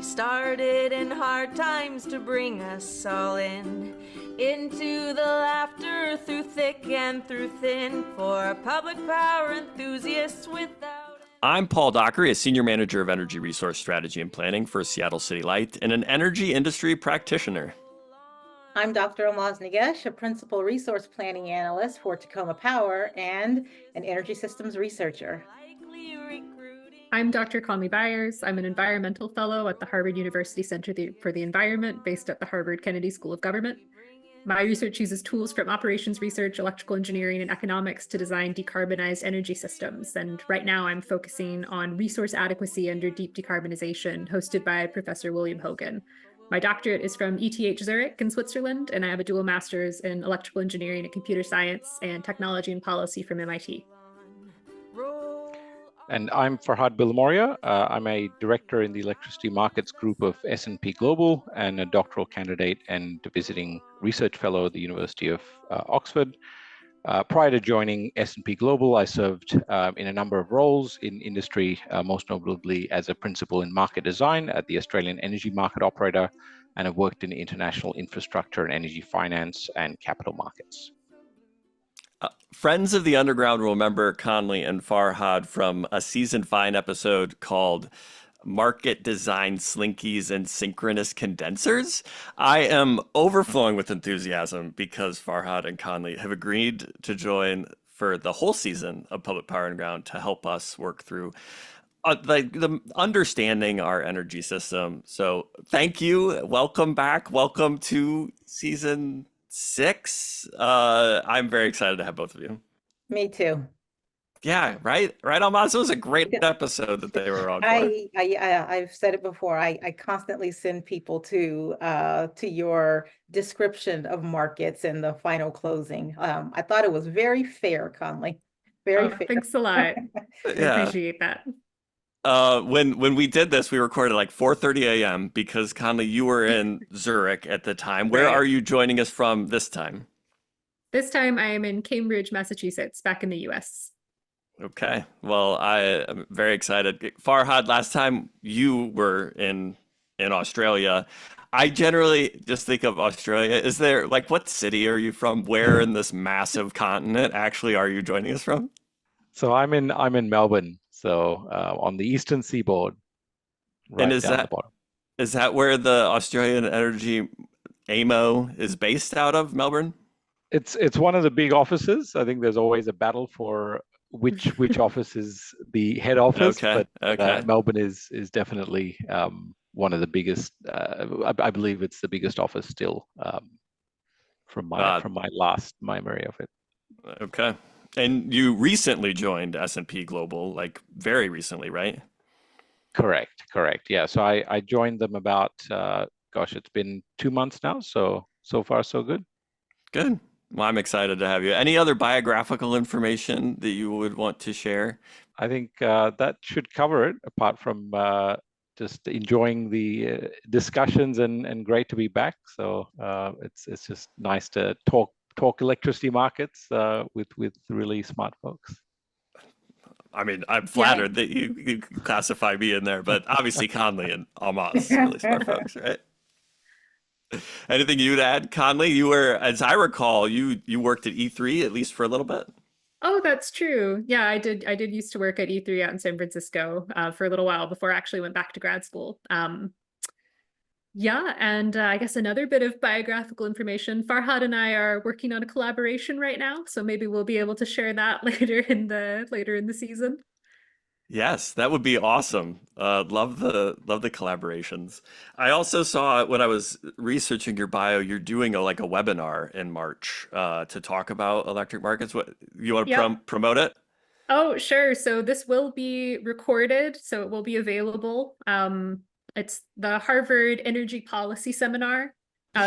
started in hard times to bring us all in, into the laughter through thick and through thin, for public power enthusiasts without... I'm Paul Dockery, a Senior Manager of Energy Resource Strategy and Planning for Seattle City Light and an energy industry practitioner. I'm Dr. Ahlmahz Negash, a Principal Resource Planning Analyst for Tacoma Power and an Energy Systems Researcher. I'm Dr. Conleigh Byers. I'm an Environmental Fellow at the Harvard University Center for the Environment, based at the Harvard Kennedy School of Government. My research uses tools from operations research, electrical engineering, and economics to design decarbonized energy systems. And right now I'm focusing on resource adequacy under deep decarbonization, hosted by Professor William Hogan. My doctorate is from ETH Zurich in Switzerland, and I have a dual master's in electrical engineering and computer science and technology and policy from MIT. And I'm Farhad Billimoria. I'm a director in the electricity markets group of S&P Global and a doctoral candidate and visiting research fellow at the University of Oxford. Prior to joining S&P Global, I served in a number of roles in industry, most notably as a principal in market design at the Australian Energy Market Operator, and have worked in international infrastructure and energy finance and capital markets. Friends of the Underground will remember Conleigh and Farhad from a season 5 episode called Market Design Slinkies and Synchronous Condensers. I am overflowing with enthusiasm because Farhad and Conleigh have agreed to join for the whole season of Public Power Underground to help us work through the understanding our energy system. So thank you. Welcome back. Welcome to season 6. I'm very excited to have both of you. Me too. Yeah, right, Ahlmahz. It was a great episode that they were on. I've said it before. I constantly send people to your description of markets and the final closing. I thought it was very fair, Conleigh. Very fair. Thanks a lot. Yeah. I appreciate that. When we did this, we recorded like 4:30 a.m. because Conleigh, you were in Zurich at the time. Where are you joining us from this time? This time I am in Cambridge, Massachusetts, back in the US. Okay. Well, I am very excited. Farhad, last time you were in Australia, I generally just think of Australia. Is there, like, what city are you from? Where in this massive continent actually are you joining us from? So I'm in Melbourne, so on the eastern seaboard, right and down the bottom. Is that where the Australian Energy AMO is based out of, Melbourne? It's one of the big offices. I think there's always a battle for which office is the head office. Okay. But Melbourne is definitely one of the biggest. I believe it's the biggest office still, from my memory of it. Okay. And you recently joined S&P Global, like very recently, right? Correct. Yeah. So I joined them about it's been 2 months now. So far so good. Good. Well, I'm excited to have you. Any other biographical information that you would want to share? I think that should cover it, apart from just enjoying the discussions and great to be back. So it's just nice to talk electricity markets with really smart folks. I mean, I'm flattered that you classify me in there, but obviously Conleigh and Ahlmahz, really smart folks, right? Anything you'd add, Conleigh? You were, as I recall, you worked at E3 at least for a little bit. Oh, that's true. Yeah, I did used to work at E3 out in San Francisco for a little while before I actually went back to grad school. Yeah, and I guess another bit of biographical information, Farhad and I are working on a collaboration right now, so maybe we'll be able to share that later in the season. Yes, that would be awesome. Love the collaborations. I also saw when I was researching your bio, you're doing a webinar in March to talk about electric markets. What you want to promote it? Oh, sure. So this will be recorded, so it will be available. It's the Harvard Energy Policy Seminar.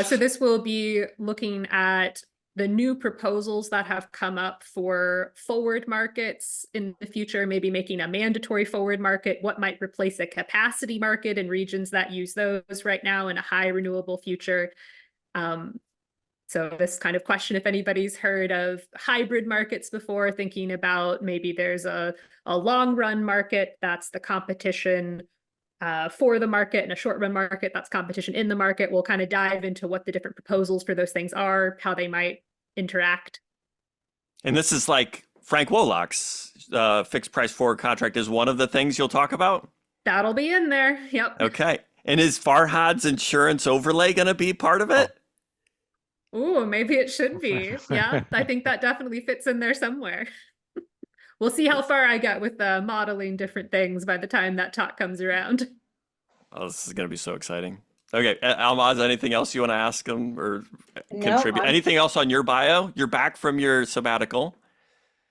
So this will be looking at the new proposals that have come up for forward markets in the future, maybe making a mandatory forward market, what might replace a capacity market in regions that use those right now in a high renewable future. So this kind of question, if anybody's heard of hybrid markets before, thinking about maybe there's a long run market that's the competition for the market and a short run market, that's competition in the market. We'll kind of dive into what the different proposals for those things are, how they might interact. And this is like Frank Woloch's fixed price forward contract is one of the things you'll talk about? That'll be in there. Yep. Okay. And is Farhad's insurance overlay going to be part of it? Ooh, maybe it should be. Yeah, I think that definitely fits in there somewhere. We'll see how far I get with modeling different things by the time that talk comes around. Oh, this is going to be so exciting. Okay, Ahlmahz, anything else you want to ask them or No, contribute? Anything else on your bio? You're back from your sabbatical.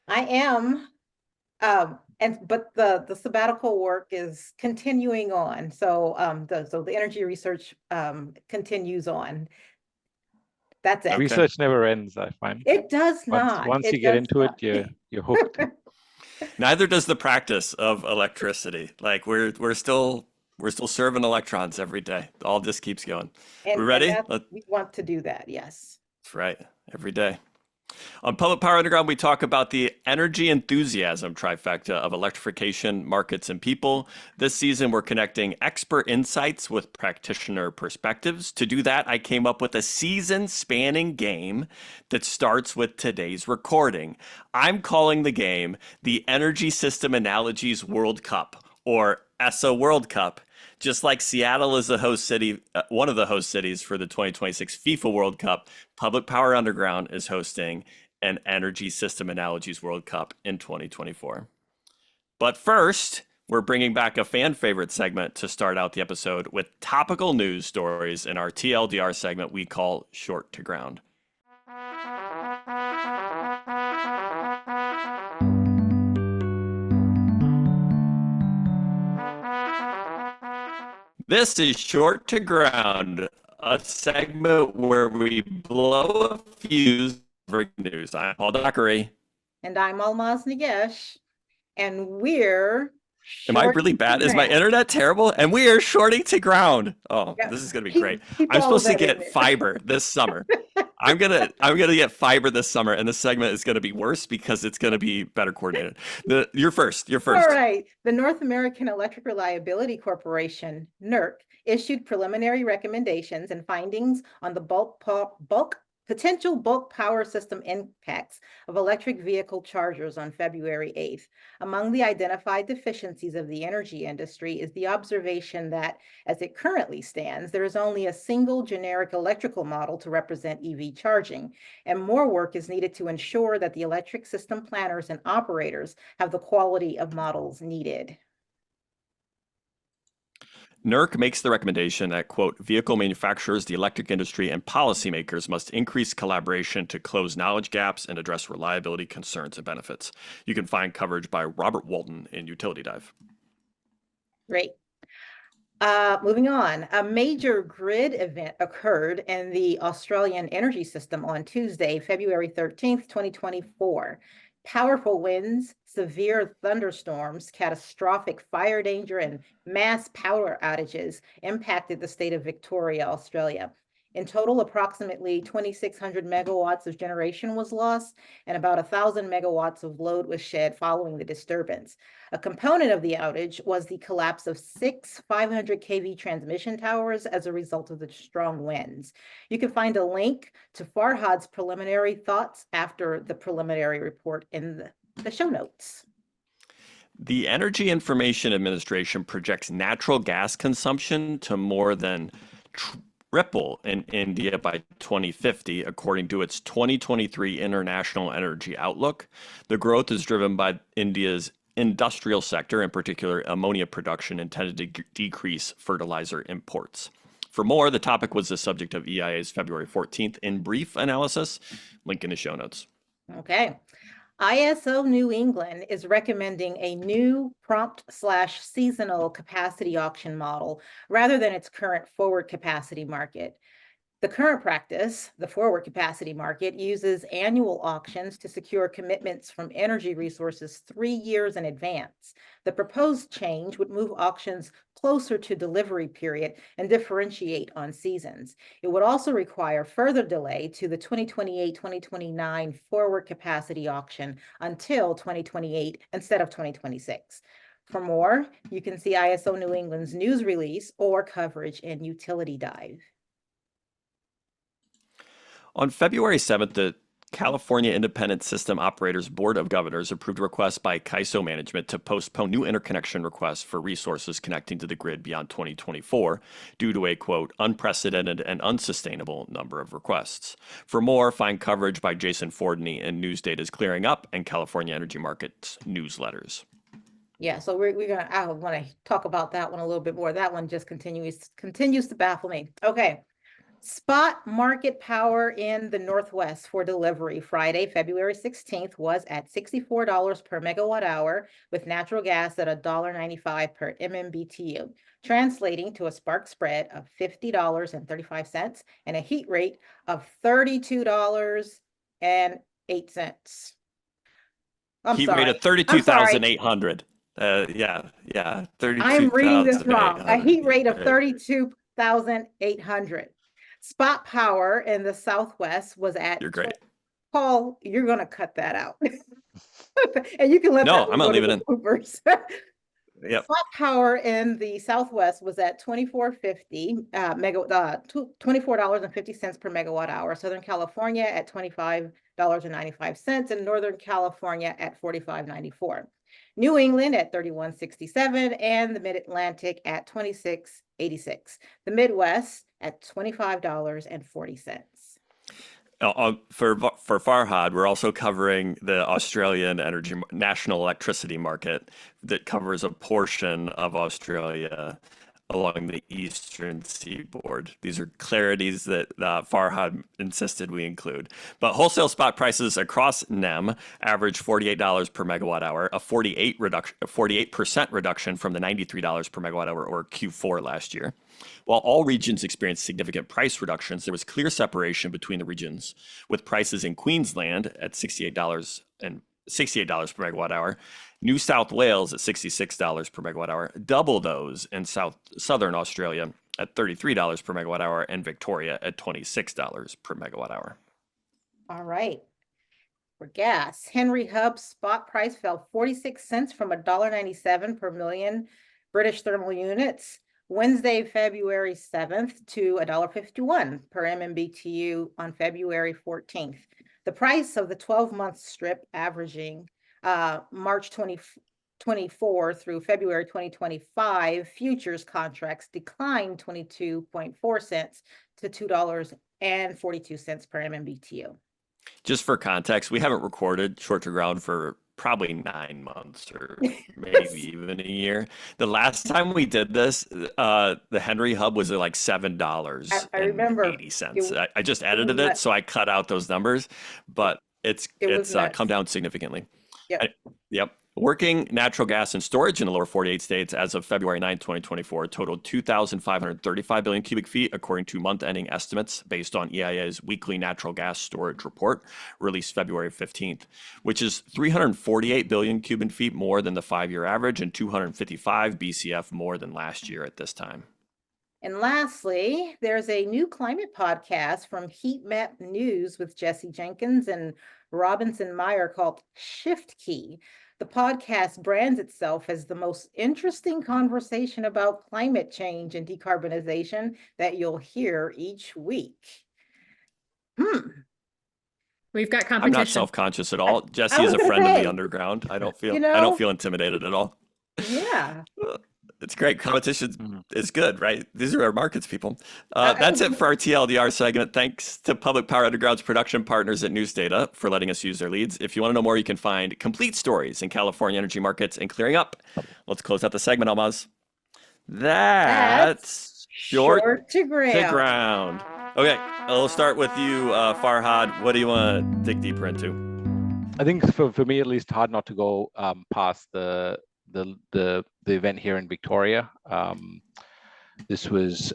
I am. But the sabbatical work is continuing on. So the energy research continues on. That's it. Research never ends, I find. It does not. Once It you get does into not. it, you're hooked. Neither does the practice of electricity. Like we're still serving electrons every day. All just keeps going. And, We ready? we want to do that, yes. That's right. Every day. On Public Power Underground, we talk about the energy enthusiasm trifecta of electrification, markets, and people. This season, we're connecting expert insights with practitioner perspectives. To do that, I came up with a season-spanning game that starts with today's recording. I'm calling the game the Energy System Analogies World Cup, or ESSA World Cup. Just like Seattle is the host city, one of the host cities for the 2026 FIFA World Cup, Public Power Underground is hosting an Energy System Analogies World Cup in 2024. But first, we're bringing back a fan favorite segment to start out the episode with topical news stories in our TLDR segment we call Short to Ground. This is Short to Ground, a segment where we blow a fuse for news. I'm Paul Dockery. And I'm Ahlmahz Negash. And we're Am I really bad? Is my internet terrible? And we are shorting to ground. Oh, Yeah. this is gonna be great. Keep I'm all supposed to that in get there. fiber this summer. I'm gonna get fiber this summer, and this segment is gonna be worse because it's gonna be better coordinated. You're first. All right. The North American Electric Reliability Corporation, NERC, issued preliminary recommendations and findings on the potential bulk power system impacts of electric vehicle chargers on February 8th. Among the identified deficiencies of the energy industry is the observation that, as it currently stands, there is only a single generic electrical model to represent EV charging, and more work is needed to ensure that the electric system planners and operators have the quality of models needed. NERC makes the recommendation that, quote, vehicle manufacturers, the electric industry, and policymakers must increase collaboration to close knowledge gaps and address reliability concerns and benefits. You can find coverage by Robert Walton in Utility Dive. Great. Moving on, a major grid event occurred in the Australian energy system on Tuesday, February 13th, 2024. Powerful winds, severe thunderstorms, catastrophic fire danger, and mass power outages impacted the state of Victoria, Australia. In total, approximately 2,600 megawatts of generation was lost, and about 1,000 megawatts of load was shed following the disturbance. A component of the outage was the collapse of 6 500 kV transmission towers as a result of the strong winds. You can find a link to Farhad's preliminary thoughts after the preliminary report in the show notes. The Energy Information Administration projects natural gas consumption to more than triple in India by 2050, according to its 2023 International Energy Outlook. The growth is driven by India's industrial sector, in particular ammonia production, intended to decrease fertilizer imports. For more, the topic was the subject of EIA's February 14th in brief analysis. Link in the show notes. Okay. ISO New England is recommending a new prompt/seasonal capacity auction model rather than its current forward capacity market. The current practice, the forward capacity market, uses annual auctions to secure commitments from energy resources 3 years in advance. The proposed change would move auctions closer to delivery period and differentiate on seasons. It would also require further delay to the 2028-2029 forward capacity auction until 2028 instead of 2026. For more, you can see ISO New England's news release or coverage in Utility Dive. On February 7th, the California Independent System Operators Board of Governors approved a request by CAISO management to postpone new interconnection requests for resources connecting to the grid beyond 2024 due to a, quote, unprecedented and unsustainable number of requests. For more, find coverage by Jason Fordney in News Data's Clearing Up and California Energy Markets newsletters. Yeah, so I want to talk about that one a little bit more. That one just continues to baffle me. Okay. Spot market power in the Northwest for delivery Friday, February 16th was at $64 per megawatt hour with natural gas at $1.95 per MMBTU, translating to a spark spread of $50.35 and a heat rate of $32.08. Heat rate of 32,800. Yeah, 32,800. I'm reading this wrong. A heat rate of 32,800. Spot power in the Southwest was at. You're great. Paul, you're going to cut that out. And you can let No, I'm going to leave it in. Yep. Spot power in the Southwest was at $24.50 $24.50 per megawatt hour. Southern California at $25.95 and Northern California at $45.94. New England at $31.67 and the Mid-Atlantic at $26.86. The Midwest at $25.40. For Farhad, we're also covering the Australian national electricity market that covers a portion of Australia along the eastern seaboard. These are clarities that Farhad insisted we include. But wholesale spot prices across NEM average $48 per megawatt hour, a 48% reduction from the $93 per megawatt hour or Q4 last year. While all regions experienced significant price reductions, there was clear separation between the regions, with prices in Queensland at $68 per megawatt hour, New South Wales at $66 per megawatt hour, double those in southern Australia at $33 per megawatt hour, and Victoria at $26 per megawatt hour. All right. For gas, Henry Hub spot price fell 46 cents from $1.97 per million British thermal units Wednesday, February 7th to $1.51 per MMBTU on February 14th. The price of the 12-month strip averaging March 2024 through February 2025 futures contracts declined 22.4 cents to $2.42 per MMBTU. Just for context, we haven't recorded short to ground for probably 9 months or maybe even a year. The last time we did this, the Henry Hub was at like $7 I remember 80 cents. I just edited it, so I cut out those numbers, but it's come down significantly. Yep. Working natural gas and storage in the lower 48 states as of February 9, 2024 totaled 2,535 billion cubic feet, according to month-ending estimates based on EIA's weekly natural gas storage report released February 15th, which is 348 billion cubic feet more than the 5-year average and 255 BCF more than last year at this time. And lastly, there's a new climate podcast from Heat Map News with Jesse Jenkins and Robinson Meyer called Shift Key. The podcast brands itself as the most interesting conversation about climate change and decarbonization that you'll hear each week. We've got competition. I'm not self-conscious at all. Jesse is a friend of the underground. I don't feel intimidated at all. Yeah. It's great. Competition is good, right? These are our markets, people. That's it for our TLDR segment. Thanks to Public Power Underground's production partners at News Data for letting us use their leads. If you want to know more, you can find complete stories in California energy markets and clearing up. Let's close out the segment, Ahlmahz. That's short to ground. Okay, I'll start with you, Farhad. What do you want to dig deeper into? I think for me, at least, hard not to go past the event here in Victoria. This was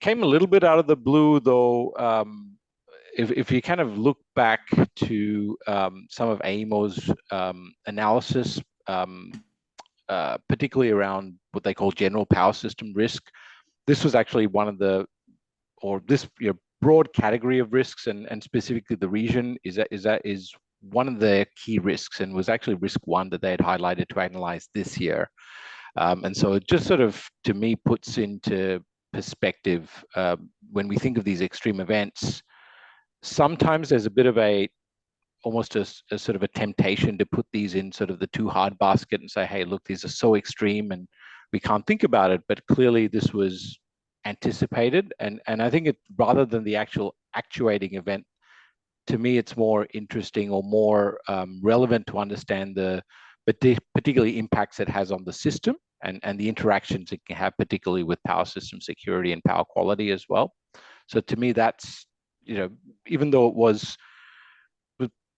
came a little bit out of the blue, though. If you kind of look back to some of AEMO's analysis, particularly around what they call general power system risk, this was actually one of the, or this broad category of risks, and specifically the region is one of the key risks, and was actually risk one that they had highlighted to analyze this year. And so it just sort of, to me, puts into perspective when we think of these extreme events, sometimes there's a bit of almost a sort of a temptation to put these in sort of the too hard basket and say, hey, look, these are so extreme and we can't think about it. But clearly this was anticipated. And I think rather than the actual actuating event, to me, it's more interesting or more relevant to understand the particularly impacts it has on the system and the interactions it can have, particularly with power system security and power quality as well. So to me, that's, even though it was,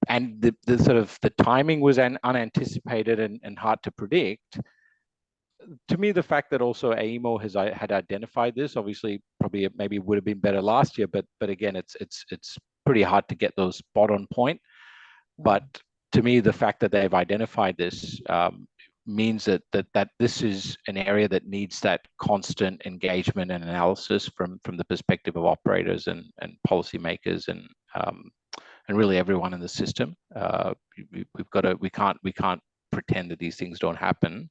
and the sort of the timing was unanticipated and hard to predict, to me, the fact that also AEMO had identified this, obviously, probably maybe would have been better last year, but again, it's pretty hard to get those spot on point. But to me, the fact that they've identified this means that this is an area that needs that constant engagement and analysis from the perspective of operators and policymakers and really everyone in the system. We can't pretend that these things don't happen.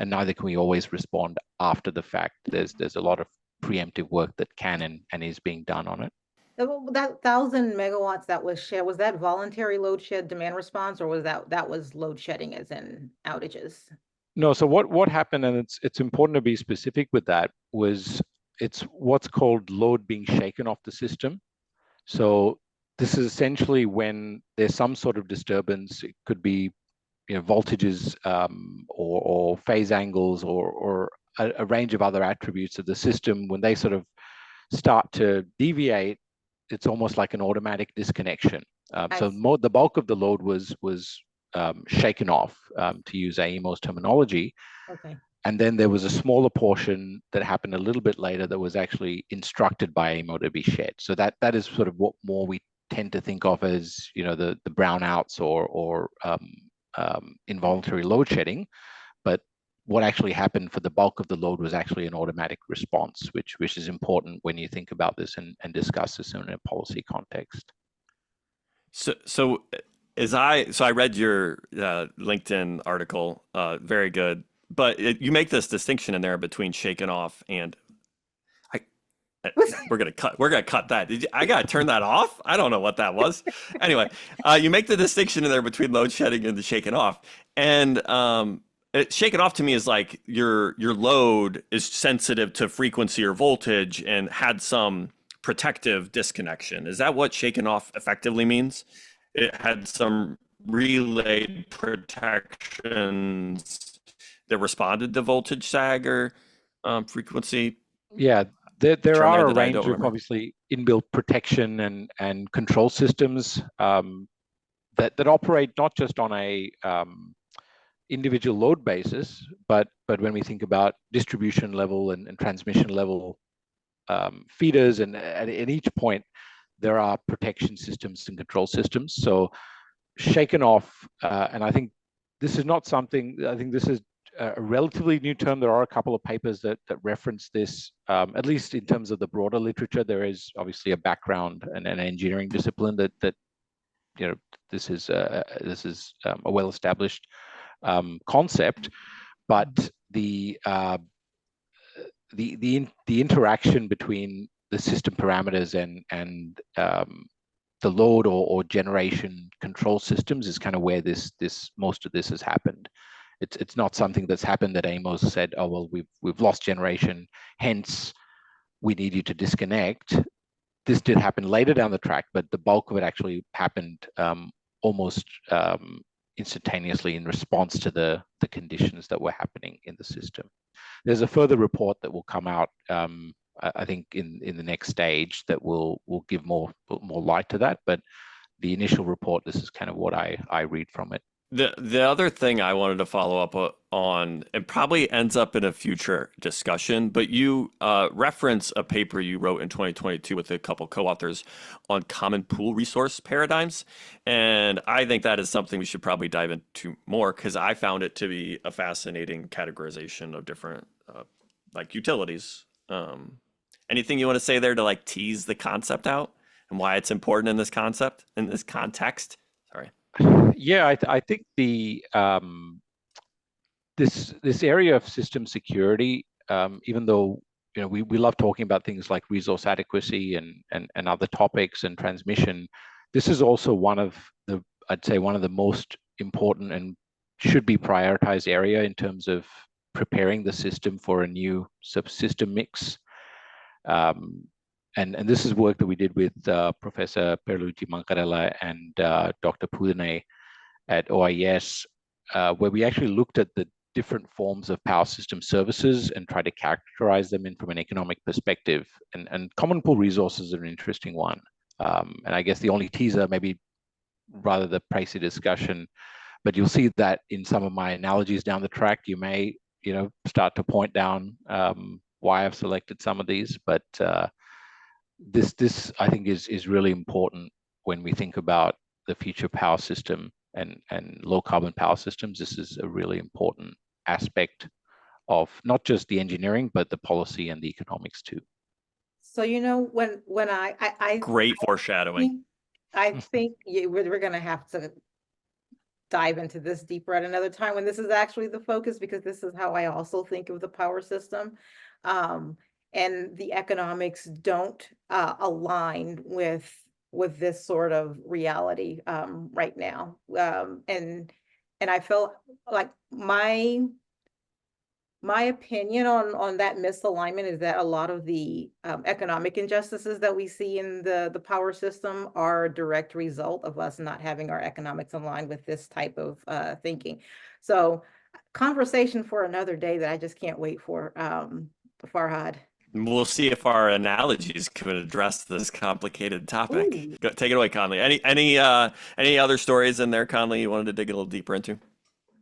And neither can we always respond after the fact. There's a lot of preemptive work that can and is being done on it. That 1,000 megawatts that was shed, was that voluntary load shed demand response, or was that was load shedding as in outages? No, so what happened, and it's important to be specific with that, was it's what's called load being shaken off the system. So this is essentially when there's some sort of disturbance. It could be voltages or phase angles or a range of other attributes of the system. When they sort of start to deviate, it's almost like an automatic disconnection. So the bulk of the load was shaken off, to use AEMO's terminology. Okay. And then there was a smaller portion that happened a little bit later that was actually instructed by AEMO to be shed. So that is sort of what more we tend to think of as the brownouts or involuntary load shedding. But what actually happened for the bulk of the load was actually an automatic response, which is important when you think about this and discuss this in a policy context. So I read your LinkedIn article, very good, but you make this distinction in there between shaken off and we're gonna cut that. I gotta turn that off? I don't know what that was. Anyway, you make the distinction in there between load shedding and the shaken off, and shaken off to me is like your load is sensitive to frequency or voltage and had some protective disconnection. Is that what shaken off effectively means? It had some relayed protections that responded to voltage sag or frequency. Yeah. There are a range of obviously inbuilt protection and control systems that operate not just on a individual load basis, but when we think about distribution level and transmission level feeders, and at each point there are protection systems and control systems. So shaken off, and I think this is not something. I think this is a relatively new term. There are a couple of papers that reference this, at least in terms of the broader literature. There is obviously a background and an engineering discipline that this is a well-established concept, but the interaction between the system parameters and the load or generation control systems is kind of where most of this has happened. It's not something that's happened that AEMO said, oh, well, we've lost generation, hence we need you to disconnect. This did happen later down the track, but the bulk of it actually happened almost instantaneously in response to the conditions that were happening in the system. There's a further report that will come out, I think, in the next stage that will give more light to that. But the initial report, this is kind of what I read from it. The other thing I wanted to follow up on, and probably ends up in a future discussion, but you reference a paper you wrote in 2022 with a couple co-authors on common pool resource paradigms. And I think that is something we should probably dive into more, because I found it to be a fascinating categorization of different like utilities. Anything you want to say there to like tease the concept out and why it's important in this concept, in this context? Sorry. Yeah, I think the this area of system security, even though we love talking about things like resource adequacy and other topics and transmission, this is also I'd say one of the most important and should be prioritized area in terms of preparing the system for a new subsystem mix. And this is work that we did with Professor Perluigi Mancarella and Dr. Pudane at OIS, where we actually looked at the different forms of power system services and tried to characterize them from an economic perspective. And common pool resources are an interesting one. And I guess the only teaser, maybe rather the pricey discussion, but you'll see that in some of my analogies down the track, you may start to point down why I've selected some of these. But this I think is really important when we think about the future power system and low carbon power systems. This is a really important aspect of not just the engineering, but the policy and the economics too. So when I Great foreshadowing. I think we're going to have to dive into this deeper at another time when this is actually the focus, because this is how I also think of the power system. And the economics don't align with this sort of reality right now. And I feel like my opinion on that misalignment is that a lot of the economic injustices that we see in the power system are a direct result of us not having our economics aligned with this type of thinking. So conversation for another day that I just can't wait for, Farhad. We'll see if our analogies can address this complicated topic. Take it away, Conleigh. Any other stories in there, Conleigh, you wanted to dig a little deeper into?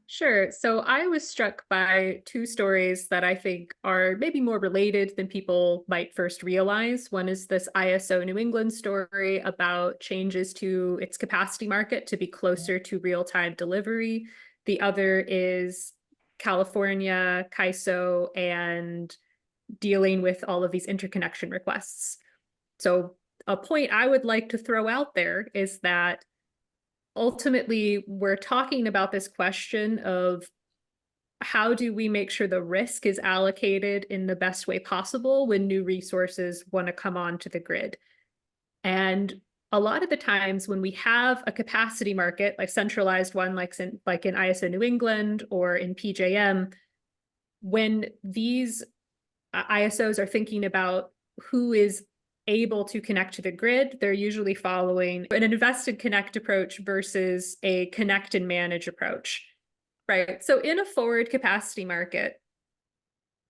Sure. So I was struck by two stories that I think are maybe more related than people might first realize. One is this ISO New England story about changes to its capacity market to be closer to real-time delivery. The other is California, CAISO, and dealing with all of these interconnection requests. So a point I would like to throw out there is that ultimately, we're talking about this question of how do we make sure the risk is allocated in the best way possible when new resources want to come onto the grid. And a lot of the times when we have a capacity market, like centralized one, like in ISO New England or in PJM, when these ISOs are thinking about who is able to connect to the grid, they're usually following an invested connect approach versus a connect and manage approach, right? So in a forward capacity market,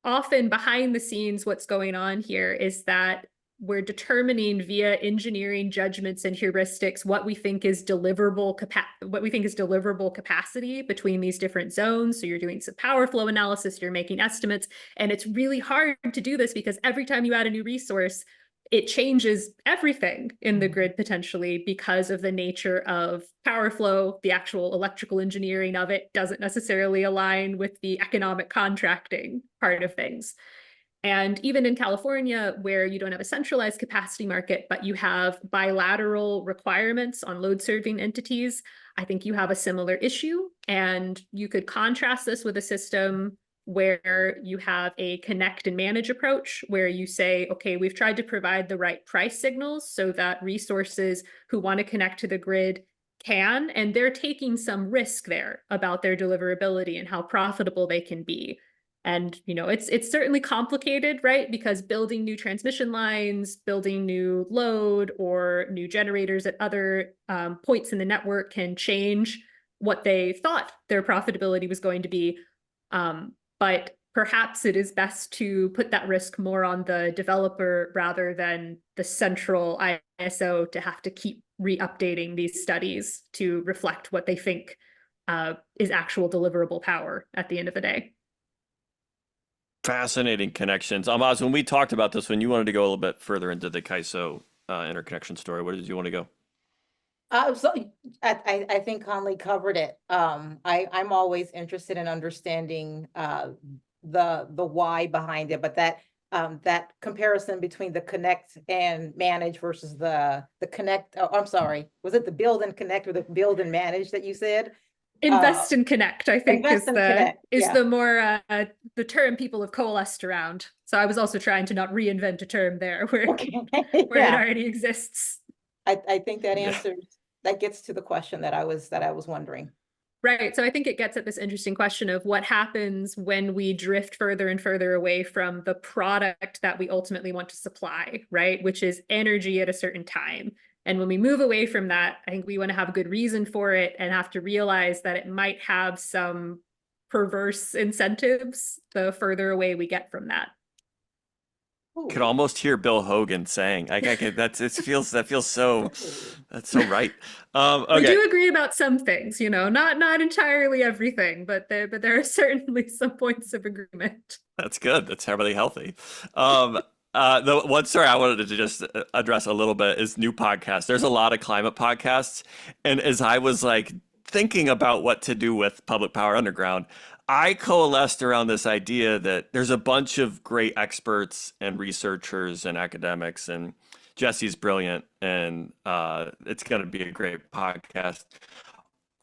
often behind the scenes, what's going on here is that we're determining via engineering judgments and heuristics what we think is deliverable capacity between these different zones. So you're doing some power flow analysis, you're making estimates, and it's really hard to do this because every time you add a new resource, it changes everything in the grid potentially because of the nature of power flow. The actual electrical engineering of it doesn't necessarily align with the economic contracting part of things. And even in California, where you don't have a centralized capacity market, but you have bilateral requirements on load serving entities, I think you have a similar issue. And you could contrast this with a system where you have a connect and manage approach, where you say, okay, we've tried to provide the right price signals so that resources who want to connect to the grid can, and they're taking some risk there about their deliverability and how profitable they can be. And, it's certainly complicated, right? Because building new transmission lines, building new load or new generators at other points in the network can change what they thought their profitability was going to be. But perhaps it is best to put that risk more on the developer rather than the central ISO to have to keep re-updating these studies to reflect what they think is actual deliverable power at the end of the day. Fascinating connections. Ahlmahz, when we talked about this, when you wanted to go a little bit further into the CAISO interconnection story, where did you want to go? So I think Conleigh covered it. I'm always interested in understanding the why behind it, but that that comparison between the connect and manage versus the connect. Oh, I'm sorry. Was it the build and connect or the build and manage that you said? Invest and connect, I think, invest and connect, yeah. the more the term people have coalesced around. So I was also trying to not reinvent a term there where Okay. where Yeah. it already exists. I think that answers, that gets to the question that I was wondering. Right. So I think it gets at this interesting question of what happens when we drift further and further away from the product that we ultimately want to supply, right? Which is energy at a certain time. And when we move away from that, I think we want to have a good reason for it and have to realize that it might have some perverse incentives the further away we get from that. Could almost hear Bill Hogan saying, that feels so, that's so right. Okay. We do agree about some things, not entirely everything, but there are certainly some points of agreement. That's good. That's really healthy. The one story I wanted to just address a little bit is new podcasts. There's a lot of climate podcasts. And as I was like thinking about what to do with Public Power Underground, I coalesced around this idea that there's a bunch of great experts and researchers and academics, and Jesse's brilliant, and it's going to be a great podcast.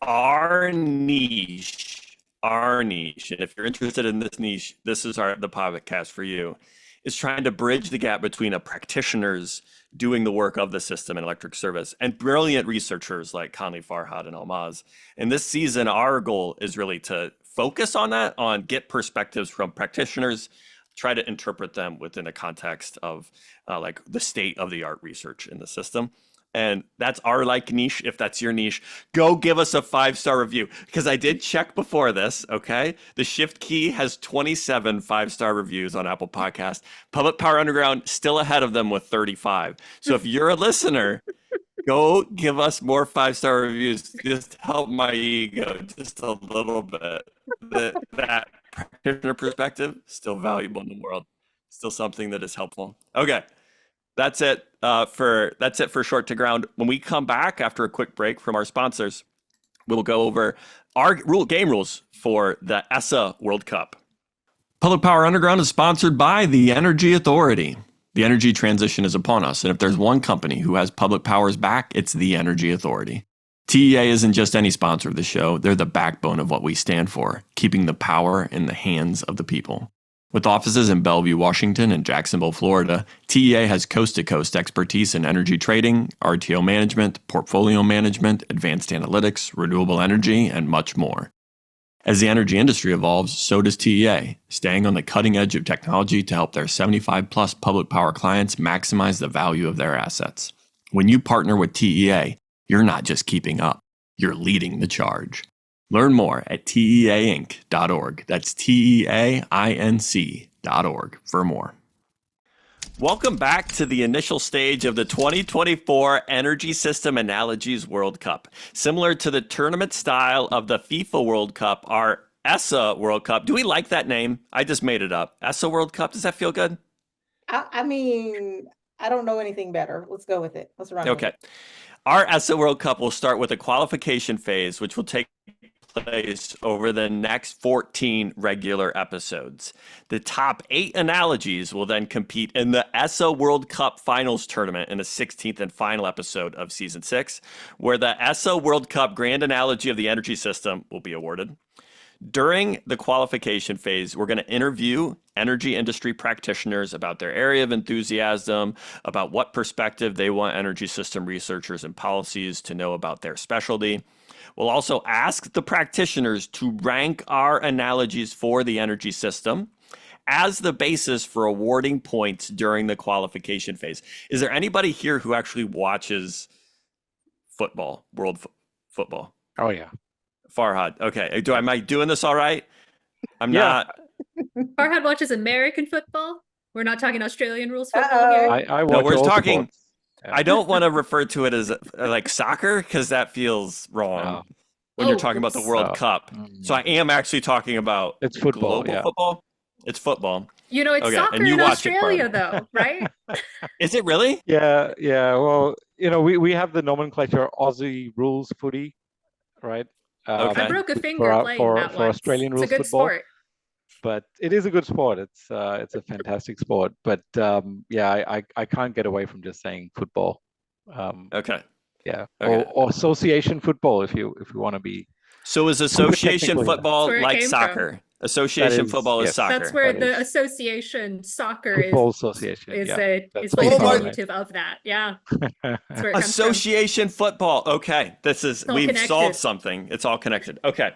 Our niche, and if you're interested in this niche, this is the podcast for you, is trying to bridge the gap between practitioners doing the work of the system and electric service and brilliant researchers like Conleigh, Farhad, and Ahlmahz. And this season, our goal is really to focus on that, on get perspectives from practitioners, try to interpret them within a context of like the state of the art research in the system. And that's our niche. If that's your niche, go give us a 5-star review, because I did check before this. Okay. The Shift Key has 27 5-star reviews on Apple Podcast. Public Power Underground still ahead of them with 35. So if you're a listener, go give us more 5-star reviews. Just help my ego just a little bit. That practitioner perspective, still valuable in the world, still something that is helpful. Okay. That's it for Short to Ground. When we come back after a quick break from our sponsors, we'll go over our game rules for the ESSA World Cup. Public Power Underground is sponsored by the Energy Authority. The energy transition is upon us, and if there's one company who has public power's back, it's the Energy Authority. TEA isn't just any sponsor of the show, they're the backbone of what we stand for, keeping the power in the hands of the people. With offices in Bellevue, Washington, and Jacksonville, Florida, TEA has coast-to-coast expertise in energy trading, RTO management, portfolio management, advanced analytics, renewable energy, and much more. As the energy industry evolves, so does TEA, staying on the cutting edge of technology to help their 75-plus public power clients maximize the value of their assets. When you partner with TEA, you're not just keeping up, you're leading the charge. Learn more at teainc.org. That's teainc.org for more. Welcome back to the initial stage of the 2024 Energy System Analogies World Cup. Similar to the tournament style of the FIFA World Cup, our ESSA World Cup. Do we like that name? I just made it up. ESSA World Cup. Does that feel good? I mean, I don't know anything better. Let's go with it. Let's run. Okay. Our ESSA World Cup will start with a qualification phase, which will take place over the next 14 regular episodes. The top 8 analogies will then compete in the ESSA World Cup Finals Tournament in the 16th and final episode of Season 6, where the ESSA World Cup Grand Analogy of the Energy System will be awarded. During the qualification phase, we're going to interview energy industry practitioners about their area of enthusiasm, about what perspective they want energy system researchers and policies to know about their specialty. We'll also ask the practitioners to rank our analogies for the energy system as the basis for awarding points during the qualification phase. Is there anybody here who actually watches football, football? Oh, yeah. Farhad. Okay. Am I doing this all right? I'm not. Farhad watches American football. We're not talking Australian rules football here. I watch No, we're all talking. sports. Yeah. I don't want to refer to it as like soccer, because that feels wrong when you're talking about the World Cup. So I am actually talking about it's football. global football. It's football. It's soccer and you in watch Australia, though, right? Is it really? Yeah. Well, we have the nomenclature Aussie rules footy, right? Okay. I broke a finger playing that for once. Australian It's rules a good football. sport. but it is a good sport. It's a fantastic sport. But yeah, I can't get away from just saying football. Okay. Yeah, Okay. or association football if you want to be. So is association technically, football That's where it like came soccer? from. Association football is yes. soccer. That's where That the is association soccer football association. is Yeah, a that's is like Oh my- diminutive of that. Yeah, that's where it comes from. Association football. Okay, all we've connected. solved something. It's all connected. Okay.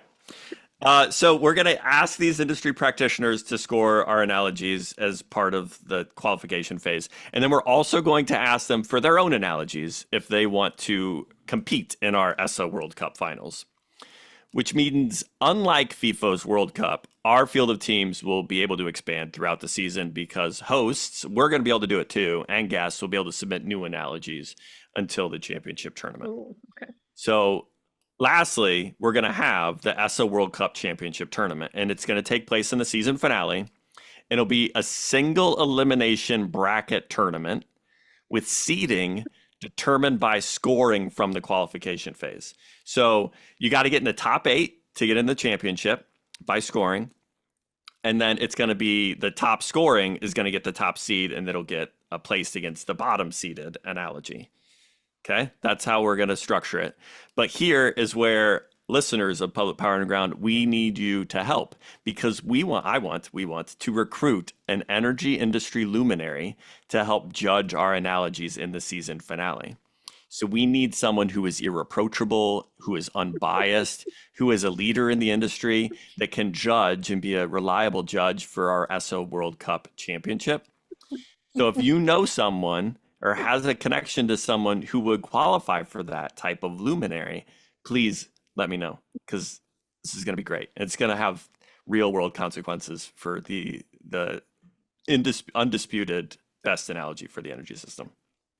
So we're going to ask these industry practitioners to score our analogies as part of the qualification phase. And then we're also going to ask them for their own analogies if they want to compete in our ESSO World Cup finals. Which means, unlike FIFO's World Cup, our field of teams will be able to expand throughout the season because hosts, we're going to be able to do it too, and guests will be able to submit new analogies until the championship tournament. Oh, okay. So lastly, we're going to have the ESSO World Cup Championship Tournament, and it's going to take place in the season finale. It'll be a single elimination bracket tournament with seeding determined by scoring from the qualification phase. So you got to get in the top 8 to get in the championship by scoring. And then it's going to be the top scoring is going to get the top seed, and it'll get a place against the bottom seeded analogy. Okay, that's how we're going to structure it. But here is where listeners of Public Power Underground, we need you to help because we want to recruit an energy industry luminary to help judge our analogies in the season finale. So we need someone who is irreproachable, who is unbiased, who is a leader in the industry that can judge and be a reliable judge for our ESSO World Cup Championship. So if you know someone or has a connection to someone who would qualify for that type of luminary, please let me know because this is going to be great. It's going to have real world consequences for the undisputed best analogy for the energy system.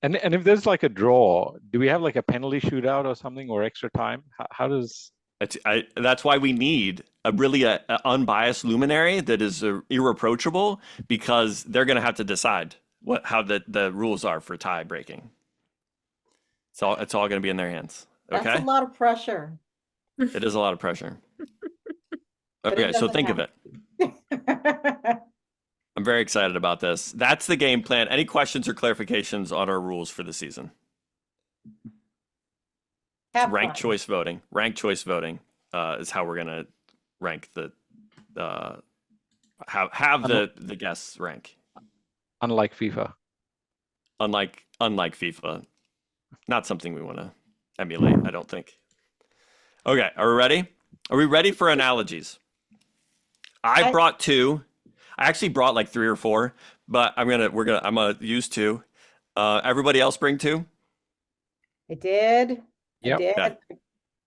And if there's like a draw, do we have like a penalty shootout or something or extra time? How does... That's why we need a unbiased luminary that is irreproachable because they're going to have to decide how the rules are for tie breaking. It's all going to be in their hands. Okay. That's a lot of pressure. It is a lot of pressure. But Okay, it so doesn't think of it. I'm very excited about this. That's the game plan. Any questions or clarifications on our rules for the season? Have Ranked fun. choice voting. Ranked choice voting is how we're gonna rank the guests rank. Unlike FIFA. Unlike FIFA, not something we want to emulate. I don't think. Okay, are we ready? Are we ready for analogies? I brought 2. I actually brought like 3 or 4, but I'm gonna use 2. Everybody else bring 2? I did. Yep. I did. Okay.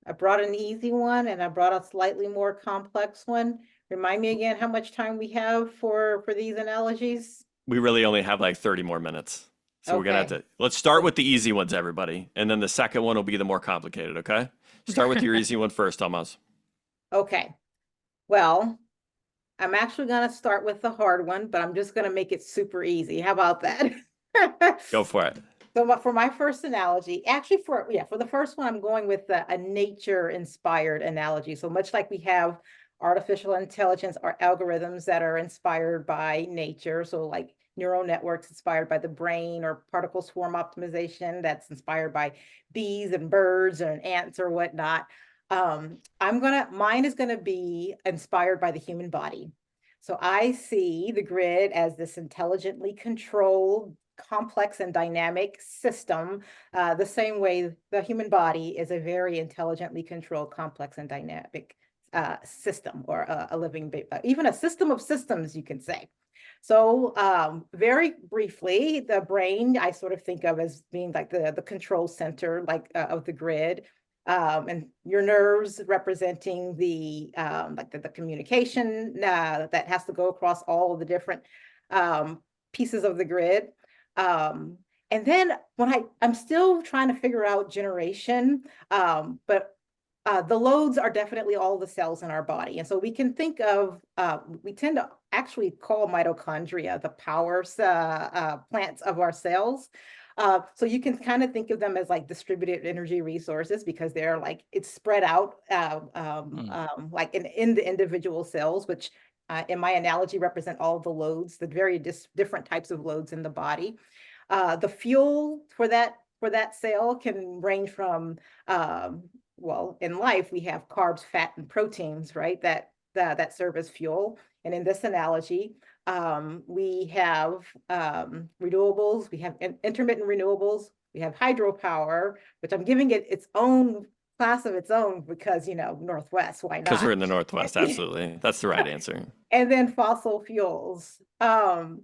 I brought an easy one and I brought a slightly more complex one. Remind me again how much time we have for these analogies. We really only have like 30 more minutes. So we're gonna have to, let's start with the easy ones, everybody. And then the second one will be the more complicated, okay? Start with your easy one first, Ahlmahz. Okay. Well, I'm actually going to start with the hard one, but I'm just going to make it super easy. How about that? Go for it. So for my first analogy, actually for the first one, I'm going with a nature-inspired analogy. So much like we have artificial intelligence or algorithms that are inspired by nature. So like neural networks inspired by the brain, or particle swarm optimization that's inspired by bees and birds and ants or whatnot. Mine is gonna be inspired by the human body. So I see the grid as this intelligently controlled, complex and dynamic system, the same way the human body is a very intelligently controlled, complex and dynamic system, or a living, even a system of systems, you can say. So very briefly, the brain I sort of think of as being like the control center, like of the grid, and your nerves representing the the communication that has to go across all of the different pieces of the grid. And then when I'm still trying to figure out generation, but the loads are definitely all the cells in our body. And so we can think of, we tend to actually call mitochondria the power plants of our cells. So you can kind of think of them as like distributed energy resources, because they're like, it's spread out like in the individual cells, which in my analogy, represent all the loads, the very different types of loads in the body. The fuel for that cell can range from, well, in life, we have carbs, fat, and proteins, right? That serve as fuel. And in this analogy, we have renewables, we have intermittent renewables, we have hydropower, which I'm giving it its own class of its own because, Northwest, why not? Because we're in the Northwest, absolutely. That's the right answer. And then fossil fuels. And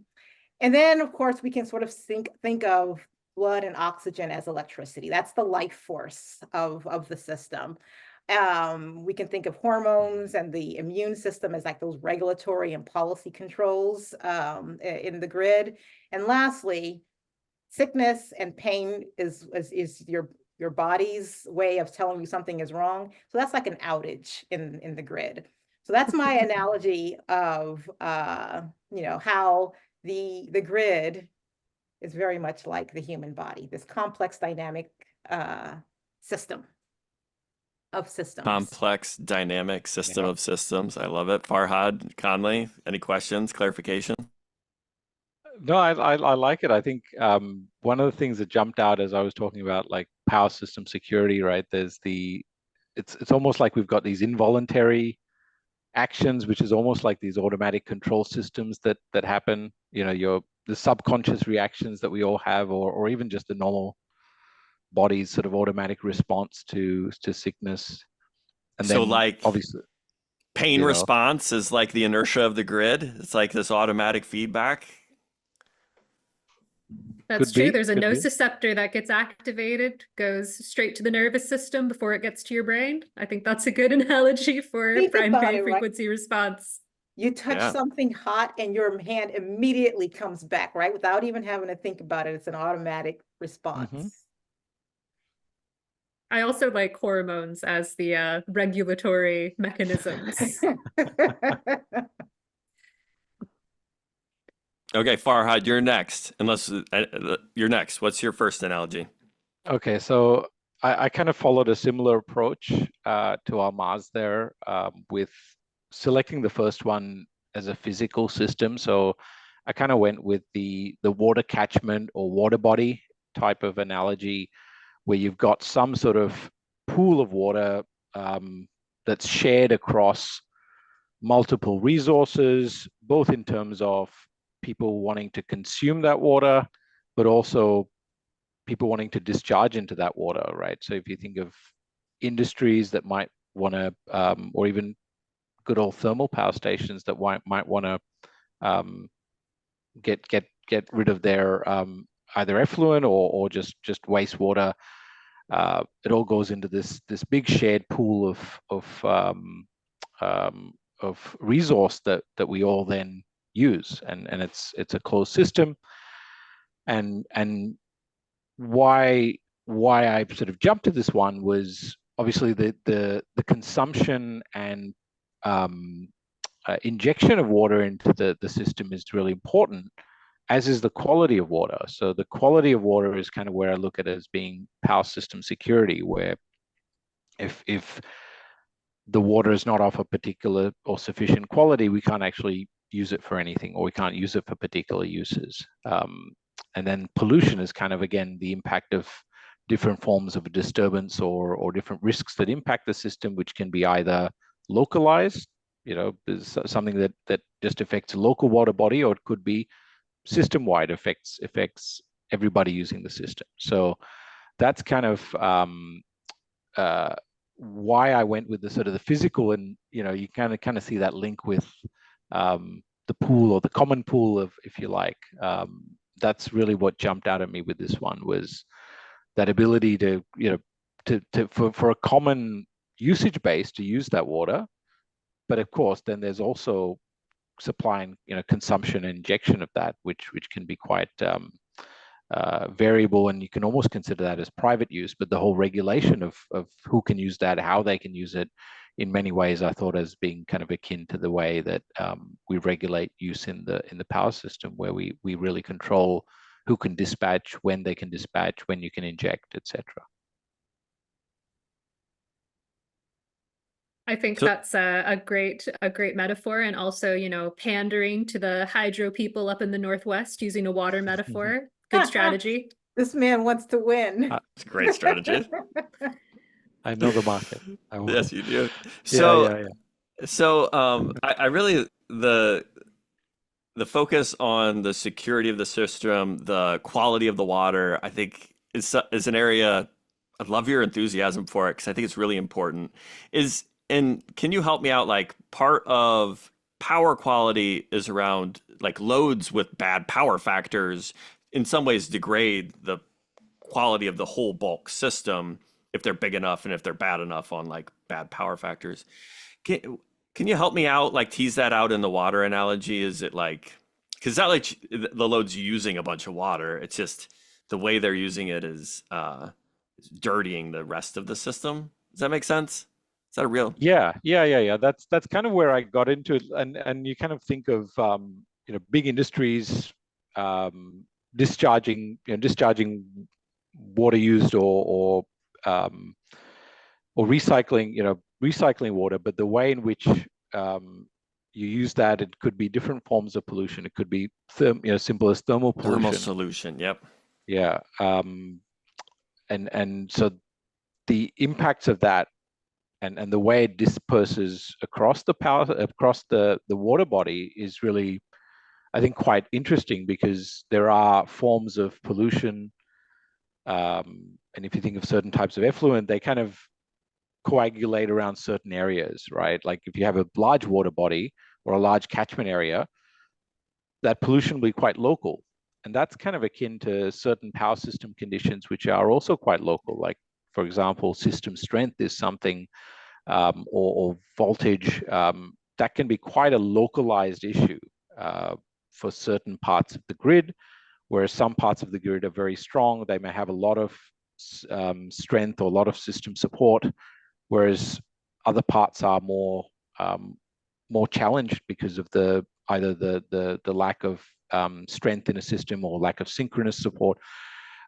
then, of course, we can sort of think of blood and oxygen as electricity. That's the life force of the system. We can think of hormones and the immune system as like those regulatory and policy controls in the grid. And lastly, sickness and pain is your body's way of telling you something is wrong. So that's like an outage in the grid. So that's my analogy of how the grid is very much like the human body, this complex dynamic system of systems. Complex dynamic system of systems. I love it. Farhad, Conleigh, any questions, clarification? No, I like it. I think one of the things that jumped out as I was talking about like power system security, right? It's almost like we've got these involuntary actions, which is almost like these automatic control systems that happen. The subconscious reactions that we all have, or even just the normal body's sort of automatic response to sickness. And so then like obviously pain response is like the inertia of the grid. It's like this automatic feedback. That's true. There's a nociceptor that gets activated, goes straight to the nervous system before it gets to your brain. I think that's a good analogy for primary frequency response. You touch something hot and your hand immediately comes back, right? Without even having to think about it. It's an automatic response. Mm-hmm. I also like hormones as the regulatory mechanisms. Okay, Farhad, you're next. Unless you're next. What's your first analogy? Okay, so I kind of followed a similar approach to Ahlmahz there, with selecting the first one as a physical system. So I kind of went with the water catchment or water body type of analogy, where you've got some sort of pool of water that's shared across multiple resources, both in terms of people wanting to consume that water, but also people wanting to discharge into that water, right? So if you think of industries that might want to, or even good old thermal power stations that might want to get rid of their either effluent or just wastewater, it all goes into this big shared pool of resource that we all then use, and it's a closed system. And why I sort of jumped to this one was obviously the consumption and injection of water into the system is really important, as is the quality of water. So the quality of water is kind of where I look at it as being power system security, where if the water is not of a particular or sufficient quality, we can't actually use it for anything, or we can't use it for particular uses. And then pollution is kind of, again, the impact of different forms of disturbance or different risks that impact the system, which can be either localized, something that just affects a local water body, or it could be system-wide affects everybody using the system. So that's kind of why I went with the sort of the physical, and you kind of see that link with the pool, or the common pool of, if you like. That's really what jumped out at me with this one, was that ability to for a common usage base to use that water. But of course, then there's also supply and consumption and injection of that, which can be quite variable, and you can almost consider that as private use. But the whole regulation of who can use that, how they can use it, in many ways, I thought as being kind of akin to the way that we regulate use in the power system, where we really control who can dispatch, when they can dispatch, when you can inject, etc. I think So- that's a great metaphor, and also, you know, pandering to the hydro people up in the Northwest using a water metaphor. Good strategy. This man wants to win. It's a great strategy. I know the market. Yes, you do. Yeah, So, yeah, yeah. I really the focus on the security of the system, the quality of the water, I think is an area I love your enthusiasm for it because I think it's really important. And can you help me out? Like part of power quality is around like loads with bad power factors in some ways degrade the quality of the whole bulk system if they're big enough and if they're bad enough on like bad power factors. Can you help me out, like tease that out in the water analogy? Is it like, because it's not like the load's using a bunch of water. It's just the way they're using it is dirtying the rest of the system. Does that make sense? Is that a real? Yeah. That's kind of where I got into it, and you kind of think of big industries discharging water used or recycling water, but the way in which you use that, it could be different forms of pollution. It could be simple as thermal pollution. Thermal solution. Yep. Yeah. And so the impacts of that and the way it disperses across the water body is really, I think, quite interesting, because there are forms of pollution. And if you think of certain types of effluent, they kind of coagulate around certain areas, right? Like if you have a large water body or a large catchment area, that pollution will be quite local. And that's kind of akin to certain power system conditions, which are also quite local. Like, for example, system strength is something, or voltage, that can be quite a localized issue for certain parts of the grid, whereas some parts of the grid are very strong. They may have a lot of strength or a lot of system support, whereas other parts are more challenged because of either the lack of strength in a system or lack of synchronous support.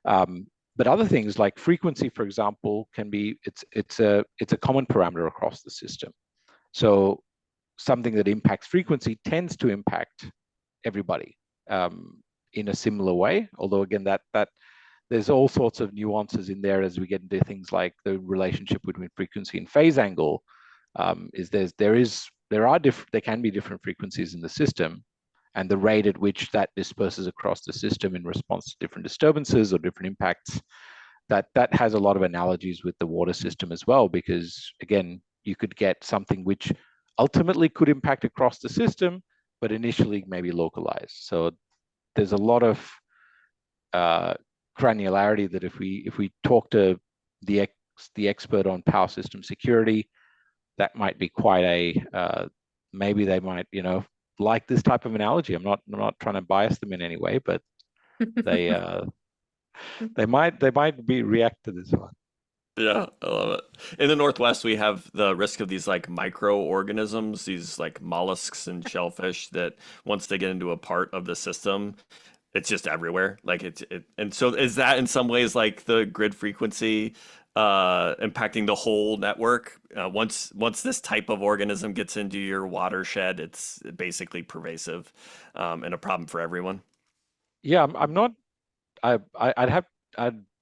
But other things like frequency, for example, can be it's a common parameter across the system. So something that impacts frequency tends to impact everybody in a similar way. Although again, that there's all sorts of nuances in there as we get into things like the relationship between frequency and phase angle. There can be different frequencies in the system, and the rate at which that disperses across the system in response to different disturbances or different impacts, that has a lot of analogies with the water system as well, because again, you could get something which ultimately could impact across the system, but initially maybe localized. So there's a lot of granularity that if we talk to the expert on power system security, that might be quite a maybe they might like this type of analogy. I'm not trying to bias them in any way, but they might be react to this one. Yeah, I love it. In the Northwest, we have the risk of these like microorganisms, these like mollusks and shellfish that once they get into a part of the system, it's just everywhere. Like and so is that in some ways like the grid frequency impacting the whole network? Once this type of organism gets into your watershed, it's basically pervasive and a problem for everyone. Yeah, I'm not.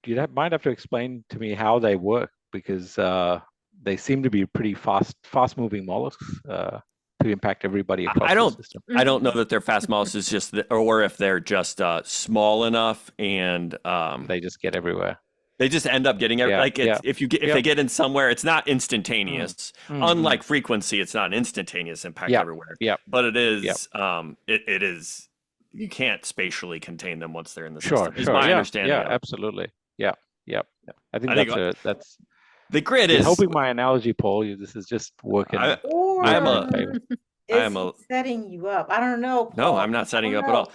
You'd might have to explain to me how they work, because they seem to be pretty fast moving mollusks to impact everybody across the system. I don't know that they're fast mollusks. It's just or if they're just small enough and they just get everywhere. They just end up getting if they get in somewhere, it's not instantaneous. Unlike frequency, it's not an instantaneous impact everywhere. Yeah, but it is. It is. You can't spatially contain them once they're in the system. Is my understanding. Yeah, absolutely. Yeah. I think that's the grid is helping my analogy, Paul. This is just working. I am setting you up. I don't know, Paul. No, I'm not setting you up at all.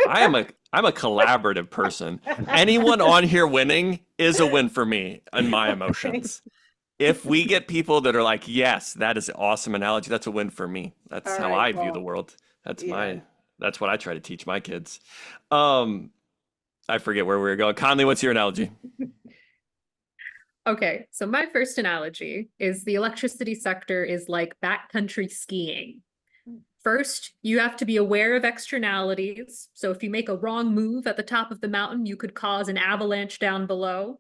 I'm a collaborative person. Anyone on here winning is a win for me and my emotions. If we get people that are like, yes, that is an awesome analogy, that's a win for me. That's how I view the world. That's what I try to teach my kids. I forget where we were going. Conleigh, what's your analogy? Okay, so my first analogy is the electricity sector is like backcountry skiing. First, you have to be aware of externalities. So if you make a wrong move at the top of the mountain, you could cause an avalanche down below.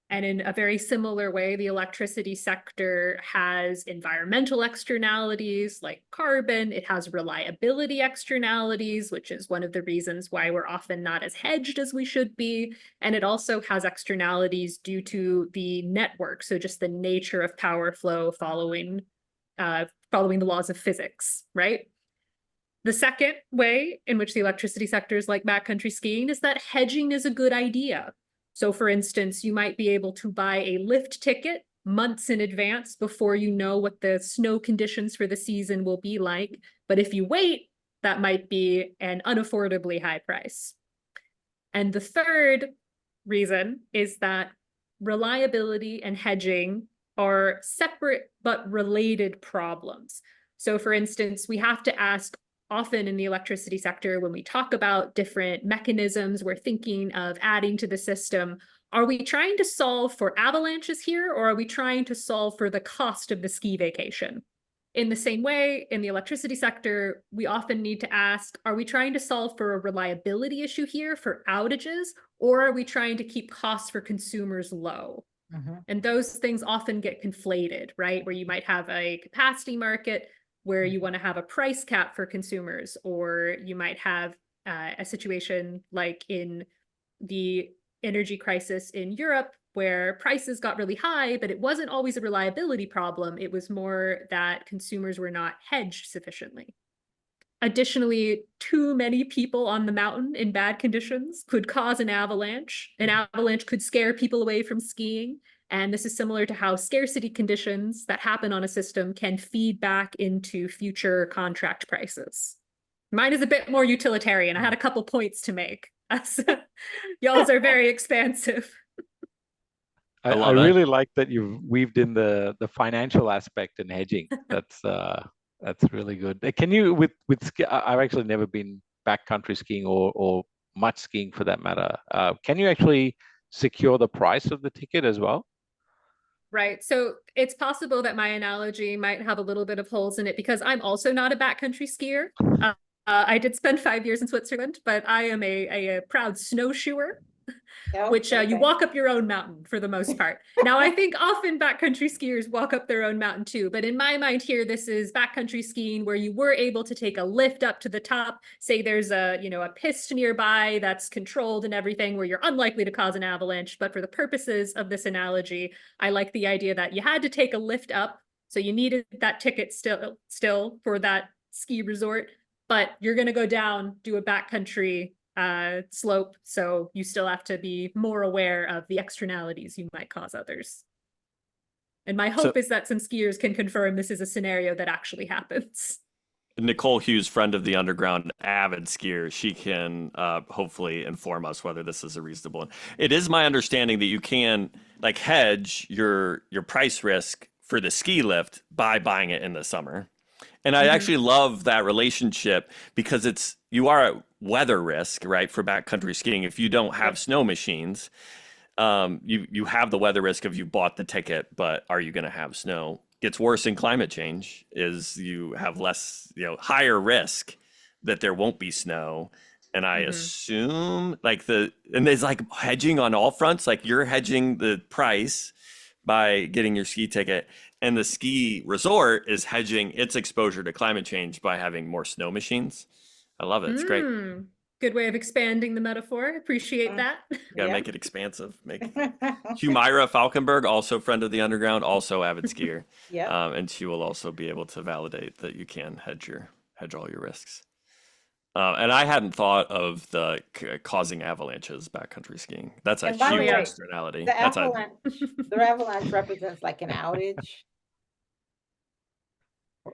And in a very similar way, the electricity sector has environmental externalities like carbon. It has reliability externalities, which is one of the reasons why we're often not as hedged as we should be. And it also has externalities due to the network. So just the nature of power flow following the laws of physics, right? The second way in which the electricity sector is like backcountry skiing is that hedging is a good idea. So for instance, you might be able to buy a lift ticket months in advance before you know what the snow conditions for the season will be like. But if you wait, that might be an unaffordably high price. And the third reason is that reliability and hedging are separate but related problems. So for instance, we have to ask often in the electricity sector, when we talk about different mechanisms we're thinking of adding to the system, are we trying to solve for avalanches here, or are we trying to solve for the cost of the ski vacation? In the same way, in the electricity sector, we often need to ask, are we trying to solve for a reliability issue here for outages, or are we trying to keep costs for consumers low? And those things often get conflated, right? Where you might have a capacity market where you want to have a price cap for consumers, or you might have a situation like in the energy crisis in Europe, where prices got really high, but it wasn't always a reliability problem. It was more that consumers were not hedged sufficiently. Additionally, too many people on the mountain in bad conditions could cause an avalanche. An avalanche could scare people away from skiing. And this is similar to how scarcity conditions that happen on a system can feed back into future contract prices. Mine is a bit more utilitarian. I had a couple points to make. Y'all's are very expansive. I really like that you've weaved in the financial aspect and hedging. That's really good. Can you with I've actually never been backcountry skiing or much skiing for that matter. Can you actually secure the price of the ticket as well? Right. So it's possible that my analogy might have a little bit of holes in it because I'm also not a backcountry skier. I did spend 5 years in Switzerland, but I am a proud snowshoer. Which you walk up your own mountain for the most part. Now, I think often backcountry skiers walk up their own mountain too, but in my mind here, this is backcountry skiing where you were able to take a lift up to the top. Say there's a piste nearby that's controlled and everything where you're unlikely to cause an avalanche. But for the purposes of this analogy, I like the idea that you had to take a lift up. So you needed that ticket still for that ski resort, but you're going to go down, do a backcountry slope, so you still have to be more aware of the externalities you might cause others. And my hope is that some skiers can confirm this is a scenario that actually happens. Nicole Hughes, friend of the underground, avid skier, she can hopefully inform us whether this is a reasonable one. It is my understanding that you can hedge your price risk for the ski lift by buying it in the summer. And I actually love that relationship because you are at weather risk, right, for backcountry skiing. If you don't have snow machines, you have the weather risk of you bought the ticket, but are you going to have snow? Gets worse in climate change is you have less, higher risk that there won't be snow. And I assume and there's hedging on all fronts, you're hedging the price by getting your ski ticket. And the ski resort is hedging its exposure to climate change by having more snow machines. I love it. It's great. Good way of expanding the metaphor. Appreciate that. You gotta make it expansive. Humaira Falkenberg, also friend of the underground, also avid skier. And she will also be able to validate that you can hedge all your risks. And I hadn't thought of the causing avalanches backcountry skiing. That's a huge externality. The avalanche represents an outage.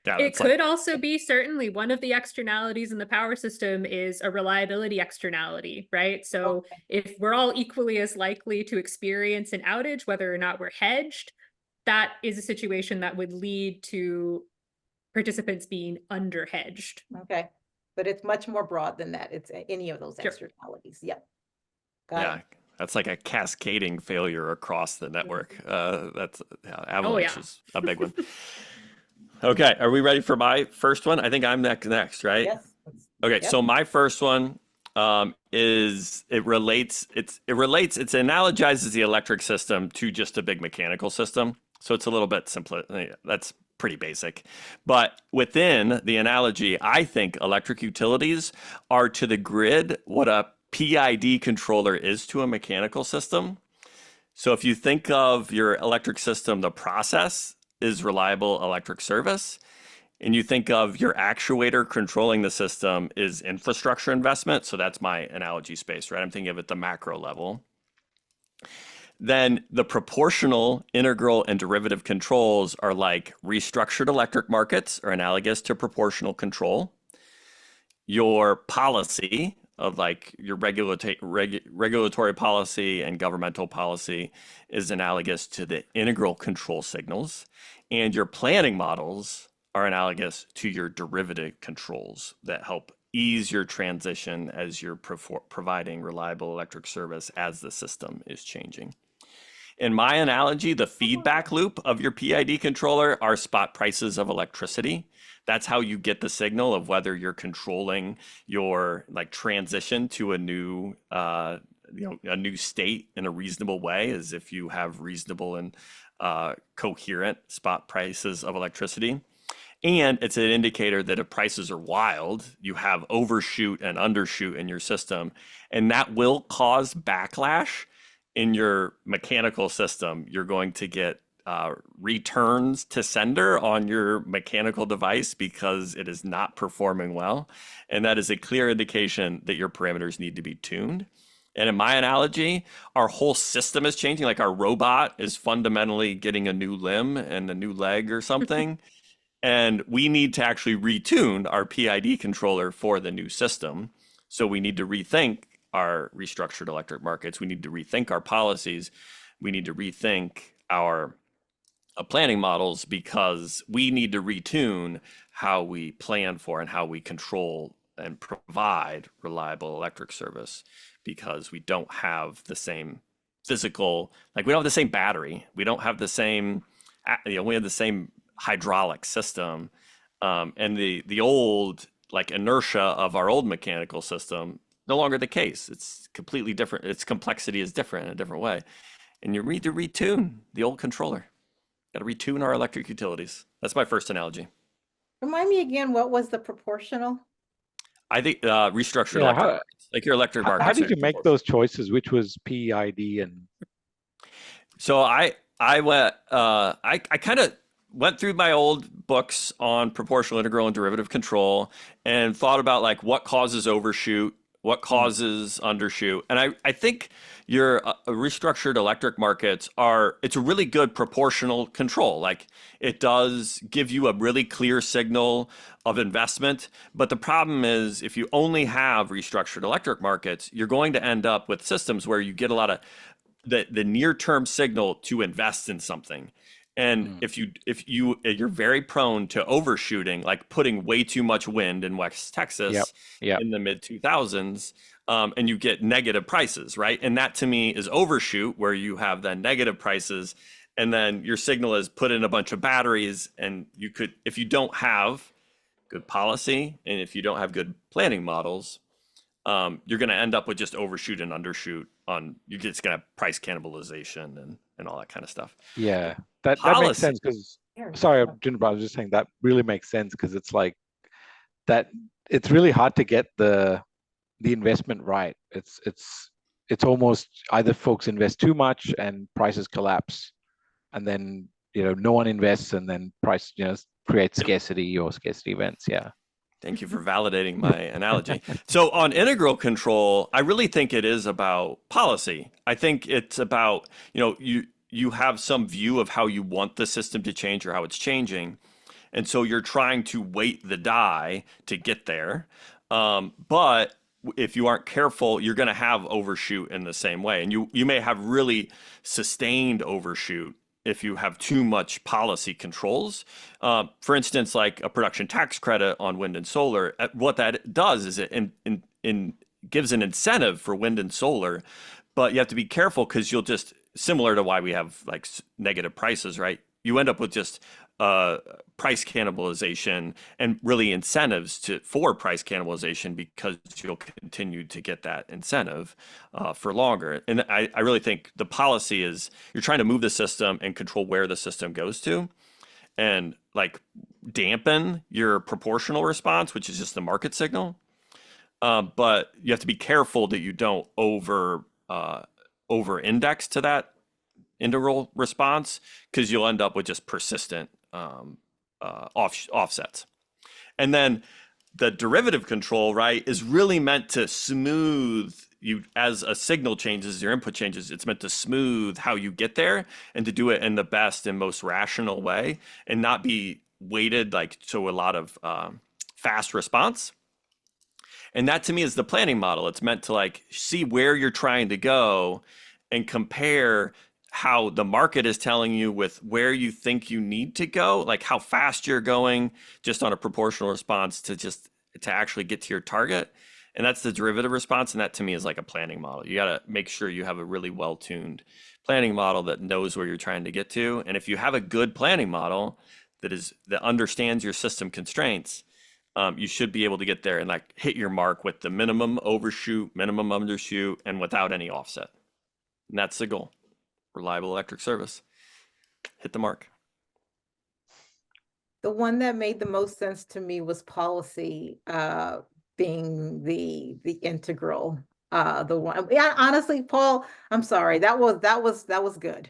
Yeah, it could also be certainly one of the externalities in the power system is a reliability externality, right? So if we're all equally as likely to experience an outage, whether or not we're hedged, that is a situation that would lead to participants being under hedged. Okay. But it's much more broad than that. It's any of those externalities. Yep. Got it. That's like a cascading failure across the network. Oh, Avalanche yeah. is a big one. Okay, are we ready for my first one? I think I'm next, right? Yes. Okay, Yep. so my first one is it analogizes the electric system to just a big mechanical system. So it's a little bit simpler. That's pretty basic. But within the analogy, I think electric utilities are to the grid what a PID controller is to a mechanical system. So if you think of your electric system, the process is reliable electric service. And you think of your actuator controlling the system is infrastructure investment. So that's my analogy space, right? I'm thinking of it at the macro level. Then the proportional, integral, and derivative controls are like restructured electric markets are analogous to proportional control. Your policy of like your regulatory policy and governmental policy is analogous to the integral control signals. And your planning models are analogous to your derivative controls that help ease your transition as you're providing reliable electric service as the system is changing. In my analogy, the feedback loop of your PID controller are spot prices of electricity. That's how you get the signal of whether you're controlling your like transition to a new a new state in a reasonable way, as if you have reasonable and coherent spot prices of electricity. And it's an indicator that if prices are wild, you have overshoot and undershoot in your system, and that will cause backlash in your mechanical system. You're going to get returns to sender on your mechanical device because it is not performing well. And that is a clear indication that your parameters need to be tuned. And in my analogy, our whole system is changing. Like our robot is fundamentally getting a new limb and a new leg or something. And we need to actually retune our PID controller for the new system. So we need to rethink our restructured electric markets. We need to rethink our policies. We need to rethink our planning models, because we need to retune how we plan for and how we control and provide reliable electric service, because we don't have the same physical, like we don't have the same battery. We don't have the same, we have the same hydraulic system. And the old like inertia of our old mechanical system, no longer the case. It's completely different. Its complexity is different in a different way. And you need to retune the old controller. Got to retune our electric utilities. That's my first analogy. Remind me again, what was the proportional? I think restructured electric markets, like your electric markets. How did you make those choices? Which was PID and? So I kind of went through my old books on proportional, integral, and derivative control and thought about like what causes overshoot, what causes undershoot. And I think your restructured electric markets it's a really good proportional control. Like it does give you a really clear signal of investment. But the problem is if you only have restructured electric markets, you're going to end up with systems where you get a lot of the near-term signal to invest in something. And if you're very prone to overshooting, like putting way too much wind in West Texas in the mid 2000s, and you get negative prices, right? And that to me is overshoot, where you have then negative prices, and then your signal is put in a bunch of batteries, and you could, if you don't have good policy and if you don't have good planning models, you're going to end up with just overshoot and undershoot you're just going to have price cannibalization and all that kind of stuff. Yeah, that makes sense, because sorry, I was just saying that really makes sense, because it's like that it's really hard to get the investment right. It's almost either folks invest too much and prices collapse, and then no one invests, and then price creates scarcity or scarcity events. Yeah. Thank you for validating my analogy. So on integral control, I really think it is about policy. I think it's about, you have some view of how you want the system to change or how it's changing. And so you're trying to weight the die to get there. But if you aren't careful, you're going to have overshoot in the same way. And you may have really sustained overshoot if you have too much policy controls. For instance, like a production tax credit on wind and solar, what that does is it gives an incentive for wind and solar But you have to be careful because you'll just, similar to why we have like negative prices, right? You end up with just price cannibalization and really incentives for price cannibalization because you'll continue to get that incentive for longer. And I really think the policy is you're trying to move the system and control where the system goes to, and like dampen your proportional response, which is just the market signal. But you have to be careful that you don't over index to that integral response, because you'll end up with just persistent offsets. And then the derivative control, right, is really meant to smooth you as a signal changes, your input changes. It's meant to smooth how you get there and to do it in the best and most rational way and not be weighted like to a lot of fast response. And that to me is the planning model. It's meant to like see where you're trying to go and compare how the market is telling you with where you think you need to go, like how fast you're going just on a proportional response to actually get to your target. And that's the derivative response. And that to me is like a planning model. You got to make sure you have a really well-tuned planning model that knows where you're trying to get to. And if you have a good planning model that understands your system constraints, you should be able to get there and like hit your mark with the minimum overshoot, minimum undershoot, and without any offset. And that's the goal. Reliable electric service. Hit the mark. The one that made the most sense to me was policy being the integral. The one, yeah, honestly, Paul, I'm sorry, that was good.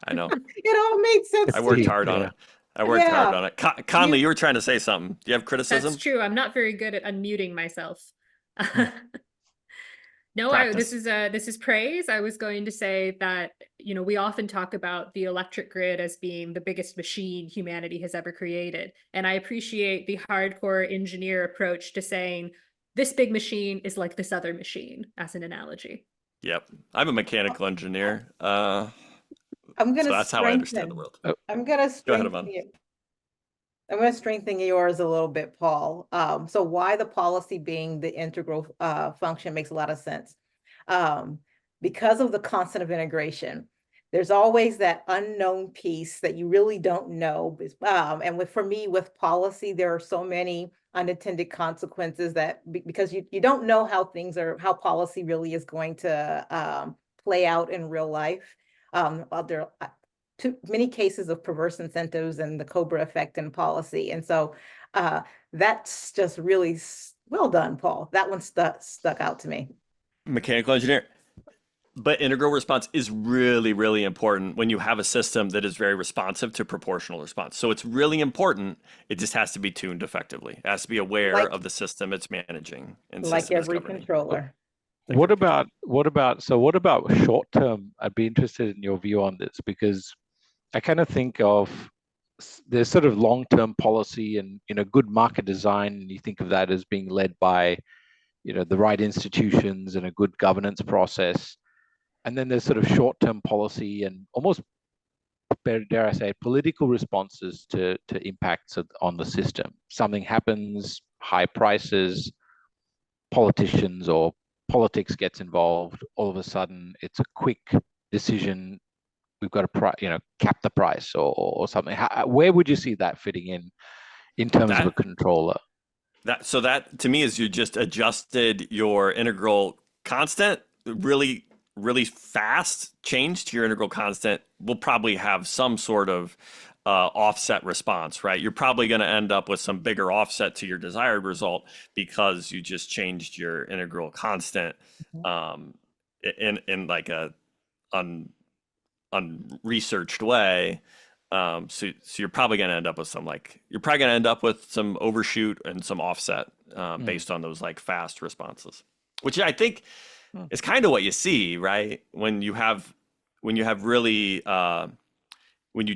I know. It all made sense. I worked hard on it. I worked hard on it. Conleigh, you were trying to say something. Do you have criticism? That's true. I'm not very good at unmuting myself. No, this is praise. I was going to say that, we often talk about the electric grid as being the biggest machine humanity has ever created. And I appreciate the hardcore engineer approach to saying this big machine is like this other machine as an analogy. Yep. I'm a mechanical engineer. I'm gonna so that's how I understand the world. I'm gonna strengthen yours a little bit, Paul. So why the policy being the integral function makes a lot of sense. Because of the constant of integration, there's always that unknown piece that you really don't know. And for me, with policy, there are so many unintended consequences that because you don't know how policy really is going to play out in real life. There are too many cases of perverse incentives and the Cobra effect in policy. And so that's just really well done, Paul. That one stuck out to me. Mechanical engineer. But integral response is really, really important when you have a system that is very responsive to proportional response. So it's really important. It just has to be tuned effectively. It has to be aware of the system it's managing. And like every controller. What about short term? I'd be interested in your view on this, because I kind of think of there's sort of long-term policy and good market design, and you think of that as being led by the right institutions and a good governance process. And then there's sort of short-term policy and almost, dare I say, political responses to impacts on the system. Something happens, high prices, politicians or politics gets involved. All of a sudden, it's a quick decision. We've got to cap the price or something. Where would you see that fitting in terms of a controller? That to me is you just adjusted your integral constant. Really, really fast change to your integral constant will probably have some sort of offset response, right? You're probably going to end up with some bigger offset to your desired result because you just changed your integral constant in like a unresearched way. So you're probably going to end up with some overshoot and some offset based on those like fast responses, which I think is kind of what you see, right? When you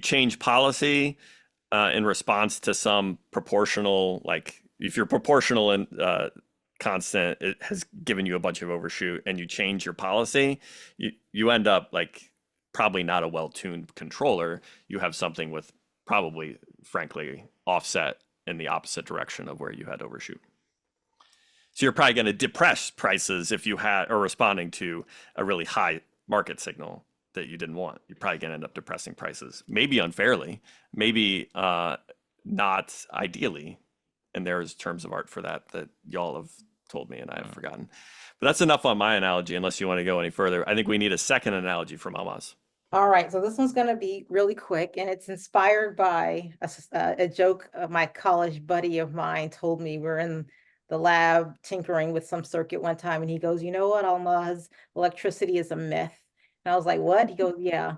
change policy in response to some proportional, like if your proportional and constant it has given you a bunch of overshoot and you change your policy, you end up like probably not a well-tuned controller. You have something with probably, frankly, offset in the opposite direction of where you had overshoot. So you're probably going to depress prices if you had, or responding to a really high market signal that you didn't want. You're probably going to end up depressing prices, maybe unfairly, maybe not ideally. And there's terms of art for that y'all have told me and I have forgotten. But that's enough on my analogy, unless you want to go any further. I think we need a second analogy from Ahlmahz. All right, so this one's going to be really quick, and it's inspired by a joke my college buddy of mine told me. We're in the lab tinkering with some circuit one time, and he goes, "You know what, Ahlmahz, electricity is a myth." And I was like, "What?" He goes, "Yeah,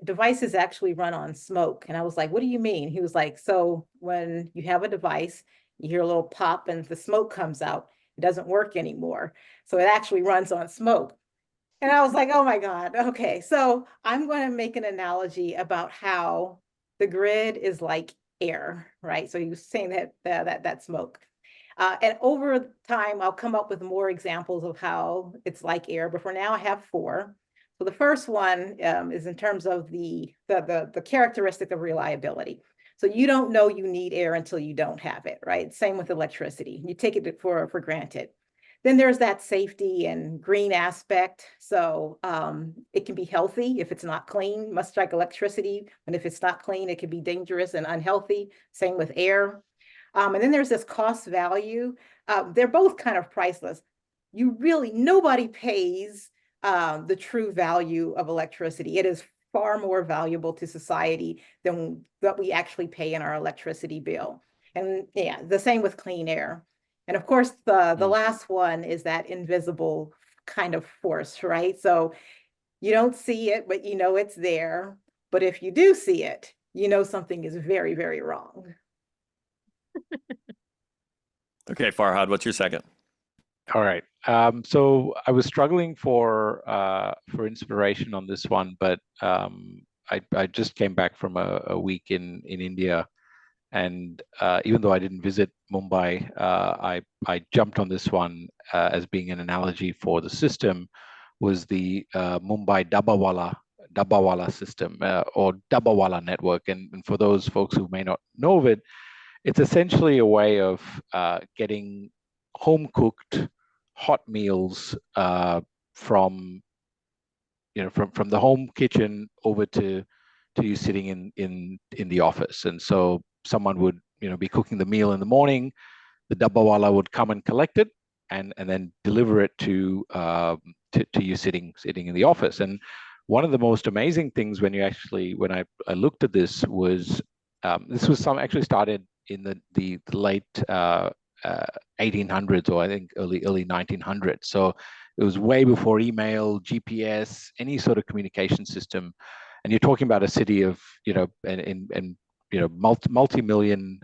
devices actually run on smoke." And I was like, "What do you mean?" He was like, "So when you have a device, you hear a little pop and the smoke comes out. It doesn't work anymore. So it actually runs on smoke." And I was like, oh my God, okay. So I'm going to make an analogy about how the grid is like air, right? So he was saying that smoke. And over time, I'll come up with more examples of how it's like air, but for now I have 4. So the first one is in terms of the characteristic of reliability. So you don't know you need air until you don't have it, right? Same with electricity. You take it for granted. Then there's that safety and green aspect. So it can be healthy if it's not clean, much like electricity. And if it's not clean, it can be dangerous and unhealthy. Same with air. And then there's this cost value. They're both kind of priceless. Nobody pays the true value of electricity. It is far more valuable to society than what we actually pay in our electricity bill. And yeah, the same with clean air. And of course, the last one is that invisible kind of force, right? So you don't see it, but you know it's there. But if you do see it, you know something is very, very wrong. Okay, Farhad, what's your second? All right. So I was struggling for inspiration on this one, but I just came back from a week in India. And even though I didn't visit Mumbai, I jumped on this one as being an analogy for the system, was the Mumbai dabbawala system or dabbawala network. And for those folks who may not know of it, it's essentially a way of getting home-cooked hot meals from the home kitchen over to you sitting in the office. And so someone would be cooking the meal in the morning, the dabbawala would come and collect it and then deliver it to you sitting in the office. And one of the most amazing things when I looked at this was actually started in the late 1800s, or I think early 1900s. So it was way before email, GPS, any sort of communication system. And you're talking about a city of multi-million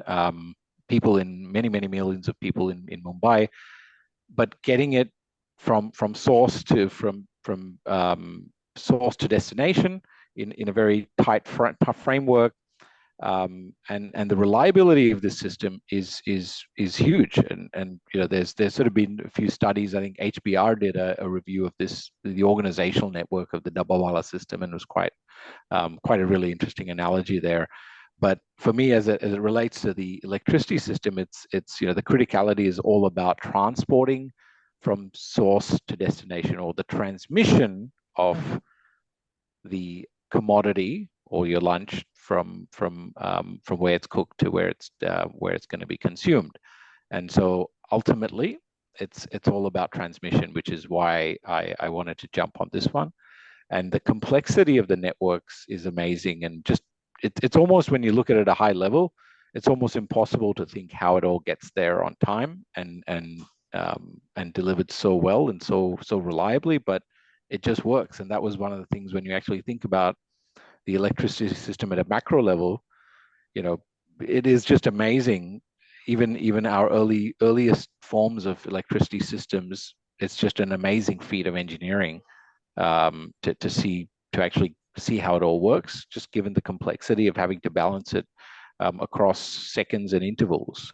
people, in many millions of people in Mumbai, but getting it from source to source to destination in a very tight framework. And the reliability of this system is huge, and there's sort of been a few studies. I think HBR did a review of the organizational network of the dabbawala system, and it was quite a really interesting analogy there. But for me, as it relates to the electricity system, it's the criticality is all about transporting from source to destination, or the transmission of the commodity or your lunch from where it's cooked to where it's going to be consumed. And so ultimately, it's all about transmission, which is why I wanted to jump on this one. And the complexity of the networks is amazing, and just it's almost, when you look at it at a high level, it's almost impossible to think how it all gets there on time and delivered so well and so reliably, but it just works. And that was one of the things when you actually think about the electricity system at a macro level, it is just amazing. Even our earliest forms of electricity systems, it's just an amazing feat of engineering to actually see how it all works, just given the complexity of having to balance it across seconds and intervals.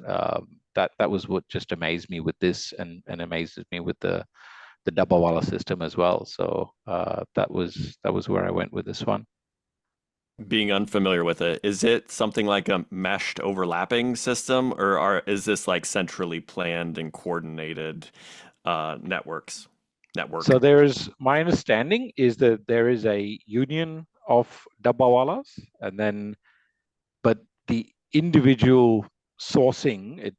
That was what just amazed me with this, and amazes me with the dabbawala system as well. So that was where I went with this one. being unfamiliar with it, is it something like a meshed overlapping system, or is this like centrally planned and coordinated network? So my understanding is that there is a union of dabbawalas, and then, but the individual sourcing,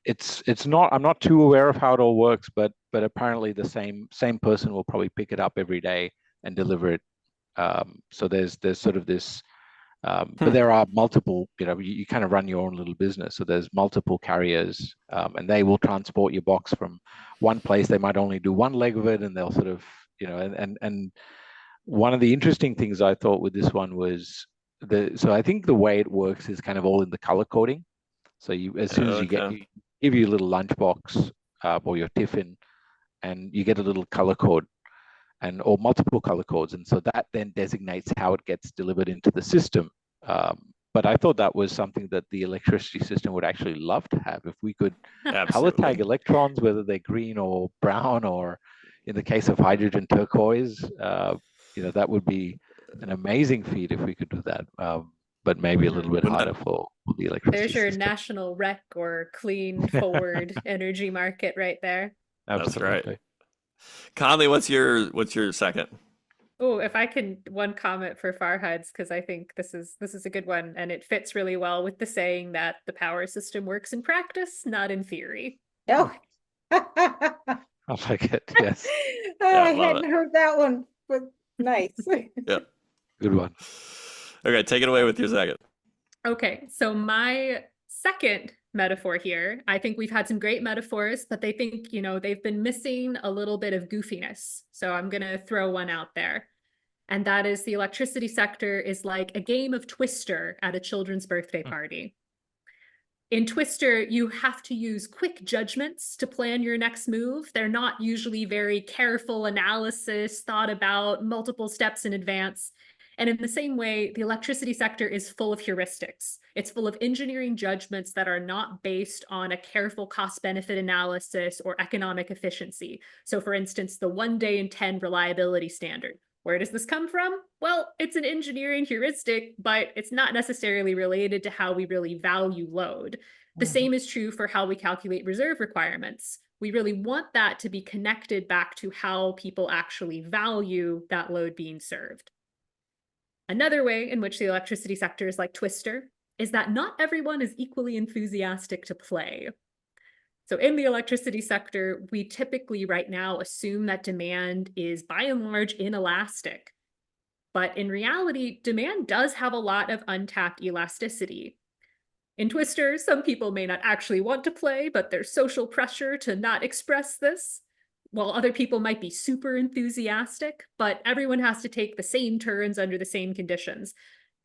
it's not, I'm not too aware of how it all works, but apparently the same person will probably pick it up every day and deliver it. So there's sort of this, but there are multiple, you kind of run your own little business. So there's multiple carriers, and they will transport your box from one place. They might only do one leg of it, and they'll sort of, and one of the interesting things I thought with this one was so I think the way it works is kind of all in the color coding. So as soon as you give you a little lunchbox or your tiffin, and you get a little color code, or multiple color codes, and so that then designates how it gets delivered into the system. But I thought that was something that the electricity system would actually love to have, if we could color tag electrons, whether they're green or brown, or in the case of hydrogen, turquoise. That would be an amazing feat if we could do that. But maybe a little bit harder for the electricity There's your system. national rec or clean forward energy market right there. Absolutely. That's right. Conleigh, what's your second? Oh, if I can, one comment for Farhad's, because I think this is a good one, and it fits really well with the saying that the power system works in practice, not in theory. Oh. I like it. Yes. I hadn't heard that one, but nice. Yeah. Good one. Okay, take it away with your second. Okay, so my second metaphor here, I think we've had some great metaphors, but they think, they've been missing a little bit of goofiness. So I'm going to throw one out there. And that is, the electricity sector is like a game of Twister at a children's birthday party. In Twister, you have to use quick judgments to plan your next move. They're not usually very careful analysis, thought about multiple steps in advance. And in the same way, the electricity sector is full of heuristics. It's full of engineering judgments that are not based on a careful cost-benefit analysis or economic efficiency. So for instance, the 1 day in 10 reliability standard. Where does this come from? Well, it's an engineering heuristic, but it's not necessarily related to how we really value load. The same is true for how we calculate reserve requirements. We really want that to be connected back to how people actually value that load being served. Another way in which the electricity sector is like Twister is that not everyone is equally enthusiastic to play. So in the electricity sector, we typically right now assume that demand is by and large inelastic. But in reality, demand does have a lot of untapped elasticity. In Twister, some people may not actually want to play, but there's social pressure to not express this, while other people might be super enthusiastic, but everyone has to take the same turns under the same conditions.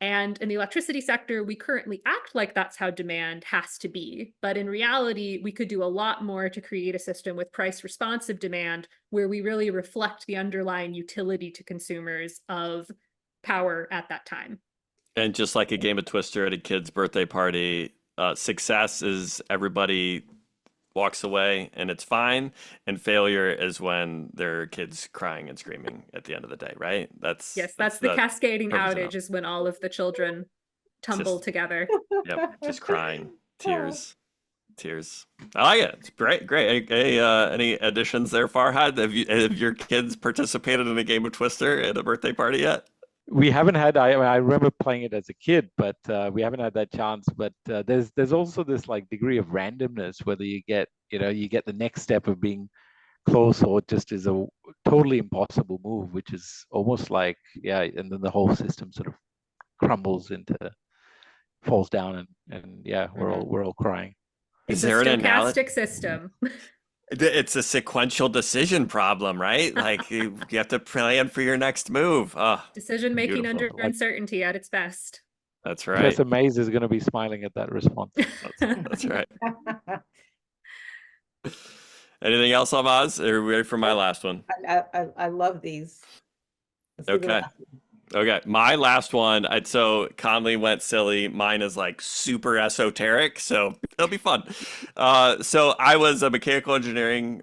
And in the electricity sector, we currently act like that's how demand has to be. But in reality, we could do a lot more to create a system with price responsive demand where we really reflect the underlying utility to consumers of power at that time. And just like a game of Twister at a kid's birthday party, success is everybody walks away and it's fine, and failure is when there are kids crying and screaming at the end of the day, right? That's the cascading outage is when all of the children tumble together. Yep, just crying, tears. I like it. It's great. Any additions there, Farhad? Have your kids participated in a game of Twister at a birthday party yet? We haven't had. I remember playing it as a kid, but we haven't had that chance. But there's also this like degree of randomness, whether you get the next step of being close, or just is a totally impossible move, which is almost like and then the whole system sort of falls down, and we're all crying. It's a stochastic system. It's a sequential decision problem, right? Like you have to plan for your next move. Decision making under uncertainty at its best. That's right. Professor Mays is going to be smiling at that response. That's right. Anything else, Ahlmahz? Are we ready for my last one? I love these. Okay. Okay, my last one. So Conleigh went silly. Mine is like super esoteric, so it'll be fun. So I was a mechanical engineering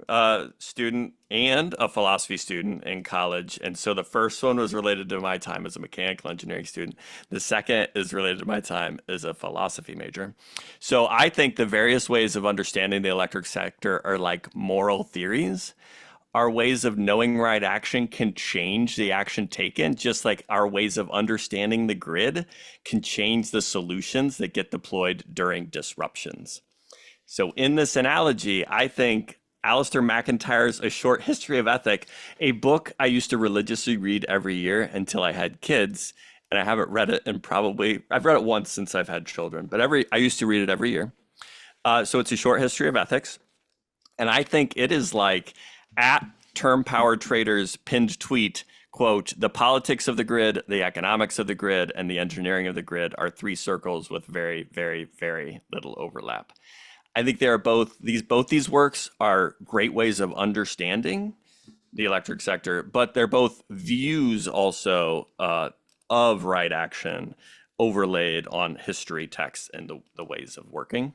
student and a philosophy student in college, and so the first one was related to my time as a mechanical engineering student. The second is related to my time as a philosophy major. So I think the various ways of understanding the electric sector are like moral theories. Our ways of knowing right action can change the action taken, just like our ways of understanding the grid can change the solutions that get deployed during disruptions. So in this analogy, I think Alistair McIntyre's A Short History of Ethic, a book I used to religiously read every year until I had kids, and I haven't read it in I've read it once since I've had children, but I used to read it every year. So it's A Short History of Ethics. And I think it is like, at Term Power Trader's pinned tweet, quote, "The politics of the grid, the economics of the grid, and the engineering of the grid are three circles with very, very, very little overlap." I think they are both these works are great ways of understanding the electric sector, but they're both views also of right action overlaid on history, texts, and the ways of working.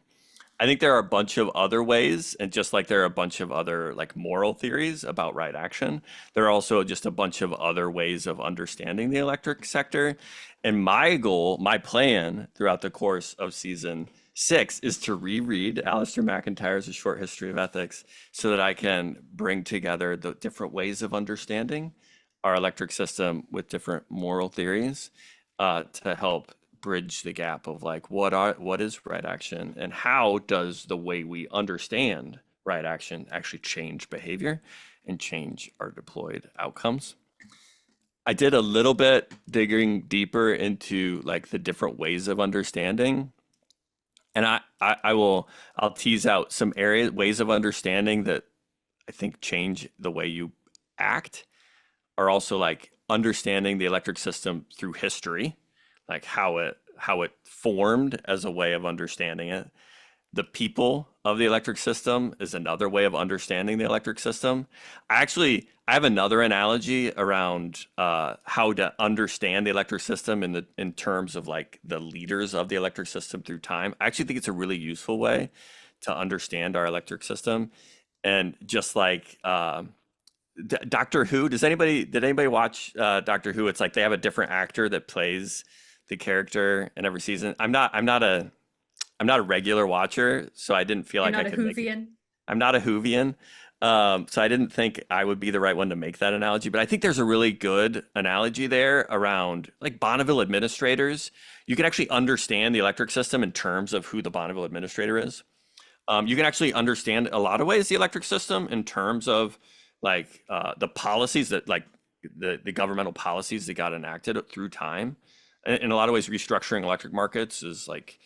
I think there are a bunch of other ways, and just like there are a bunch of other like moral theories about right action, there are also just a bunch of other ways of understanding the electric sector. And my goal, my plan throughout the course of season 6 is to reread Alistair McIntyre's A Short History of Ethics so that I can bring together the different ways of understanding our electric system with different moral theories to help bridge the gap of like what is right action and how does the way we understand right action actually change behavior and change our deployed outcomes. I did a little bit digging deeper into like the different ways of understanding, and I'll tease out some ways of understanding that I think change the way you act are also like understanding the electric system through history, like how it formed as a way of understanding it. The people of the electric system is another way of understanding the electric system. I have another analogy around how to understand the electric system in terms of like the leaders of the electric system through time. I actually think it's a really useful way to understand our electric system. And just like Doctor Who, did anybody watch Doctor Who? It's like they have a different actor that plays the character in every season. I'm not a regular watcher, so I didn't feel like I could make it. I'm not a Whovian. So I didn't think I would be the right one to make that analogy, but I think there's a really good analogy there around like Bonneville administrators. You can actually understand the electric system in terms of who the Bonneville administrator is. You can actually understand a lot of ways the electric system in terms of like the policies that like the governmental policies that got enacted through time. In a lot of ways, restructuring electric markets is like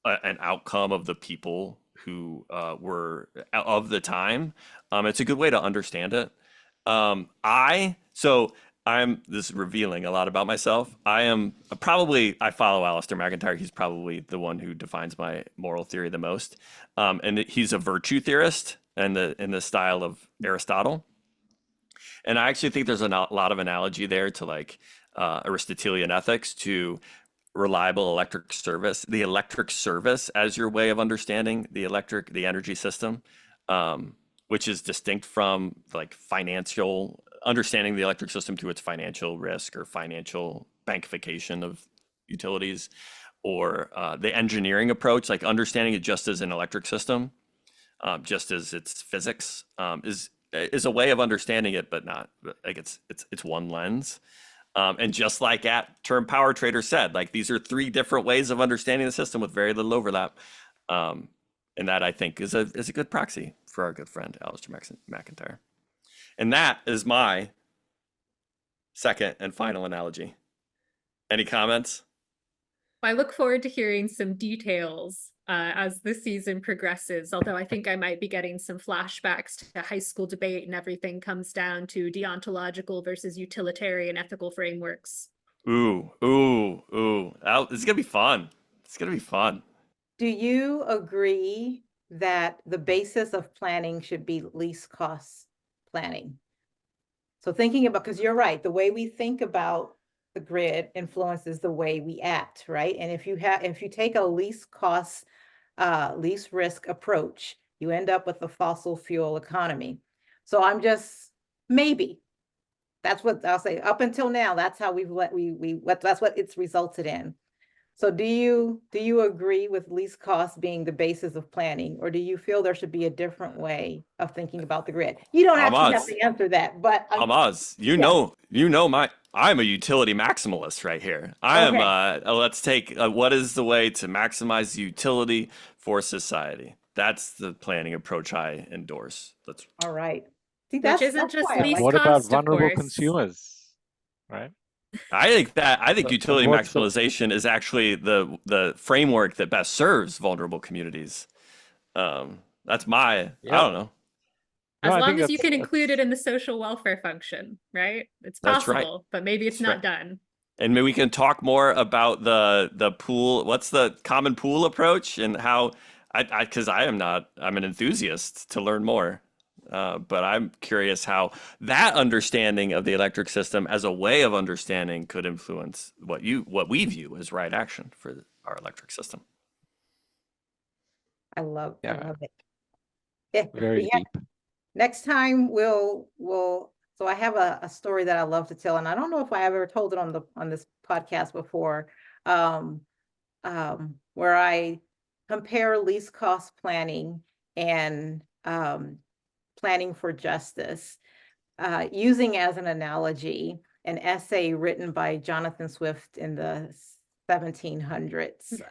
an outcome of the people who were of the time. It's a good way to understand it. This is revealing a lot about myself. I follow Alistair McIntyre. He's probably the one who defines my moral theory the most. And he's a virtue theorist in the style of Aristotle. And I actually think there's a lot of analogy there to like Aristotelian ethics, to reliable electric service, the electric service as your way of understanding the energy system, which is distinct from like understanding the electric system through its financial risk or financial bankification of utilities, or the engineering approach, like understanding it just as an electric system, just as its physics is a way of understanding it, but not like it's one lens. And just like at Term Power Trader said, like these are three different ways of understanding the system with very little overlap. And that I think is a good proxy for our good friend, Alistair McIntyre. And that is my second and final analogy. Any comments? I look forward to hearing some details as the season progresses, although I think I might be getting some flashbacks to high school debate and everything comes down to deontological versus utilitarian ethical frameworks. Ooh. It's going to be fun. Do you agree that the basis of planning should be least cost planning? So thinking about, because you're right, the way we think about the grid influences the way we act, right? And if you take a least cost, least risk approach, you end up with a fossil fuel economy. So I'm just, maybe, that's what I'll say. Up until now, that's how that's what it's resulted in. So do you agree with least cost being the basis of planning, or do you feel there should be a different way of thinking about the grid? You don't actually have to answer that, but Ahlmahz, I'm a utility maximalist right here. Let's take what is the way to maximize utility for society? That's the planning approach I endorse. All right. See, Which isn't just least what about cost, of vulnerable course. consumers, right? I think utility what's the- maximalization is actually the framework that best serves vulnerable communities. That's my, I don't know. As No, I long think as you can that's- include it in the social welfare function, right? It's That's possible, right. but maybe it's That's not right. done. And maybe we can talk more about the pool. What's the common pool approach and how? Because I'm an enthusiast to learn more, but I'm curious how that understanding of the electric system as a way of understanding could influence what we view as right action for our electric system. I love Yeah. it. Yeah, Very deep. next time so I have a story that I love to tell, and I don't know if I ever told it on this podcast before, where I compare least cost planning and planning for justice, using as an analogy an essay written by Jonathan Swift in the 1700s.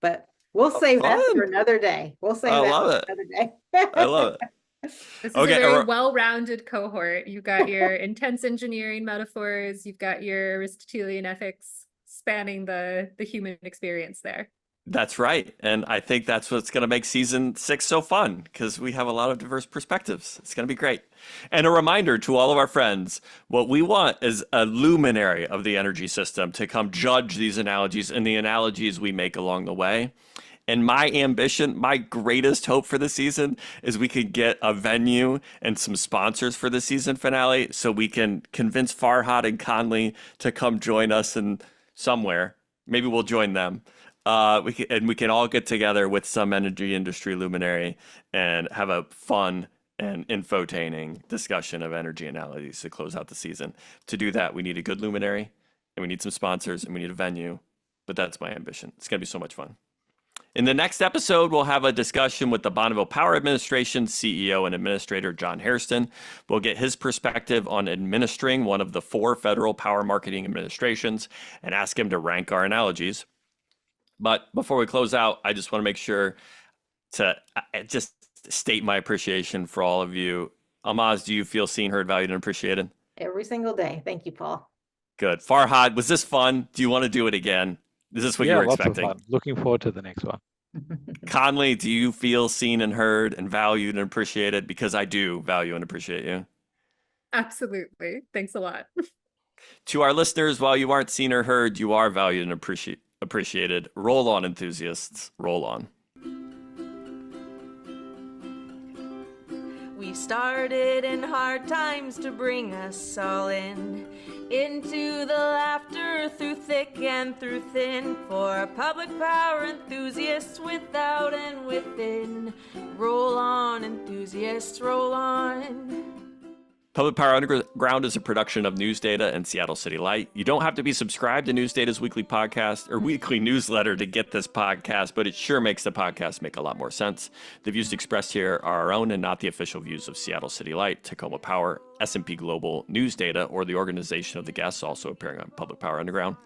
But we'll save that for another day. We'll save that for another day. I love it. This is a very well-rounded cohort. You've got your intense engineering metaphors, you've got your Aristotelian ethics spanning the human experience there. That's right. And I think that's what's going to make season 6 so fun, because we have a lot of diverse perspectives. It's going to be great. And a reminder to all of our friends, what we want is a luminary of the energy system to come judge these analogies and the analogies we make along the way. And my ambition, my greatest hope for the season is we could get a venue and some sponsors for the season finale so we can convince Farhad and Conleigh to come join us in somewhere. Maybe we'll join them. We can all get together with some energy industry luminary and have a fun and infotaining discussion of energy analogies to close out the season. To do that, we need a good luminary, and we need some sponsors, and we need a venue. But that's my ambition. It's going to be so much fun. In the next episode, we'll have a discussion with the Bonneville Power Administration CEO and Administrator John Hairston. We'll get his perspective on administering one of the 4 federal power marketing administrations and ask him to rank our analogies. But before we close out, I just want to make sure to just state my appreciation for all of you. Ahlmahz, do you feel seen, heard, valued, and appreciated? Every single day. Thank you, Paul. Good. Farhad, was this fun? Do you want to do it again? Is this what you were expecting? Lots of fun. Looking forward to the next one. Conleigh, do you feel seen and heard and valued and appreciated? Because I do value and appreciate you. Absolutely. Thanks a lot. To our listeners, while you aren't seen or heard, you are valued and appreciated. Roll on, enthusiasts. Roll on. We started in hard times to bring us all into the laughter through thick and through thin, for public power enthusiasts without and within. Roll on, enthusiasts, roll on. Public Power Underground is a production of News Data and Seattle City Light. You don't have to be subscribed to News Data's weekly podcast or weekly newsletter to get this podcast, but it sure makes the podcast make a lot more sense. The views expressed here are our own and not the official views of Seattle City Light, Tacoma Power, S&P Global, News Data, or the organization of the guests also appearing on Public Power Underground.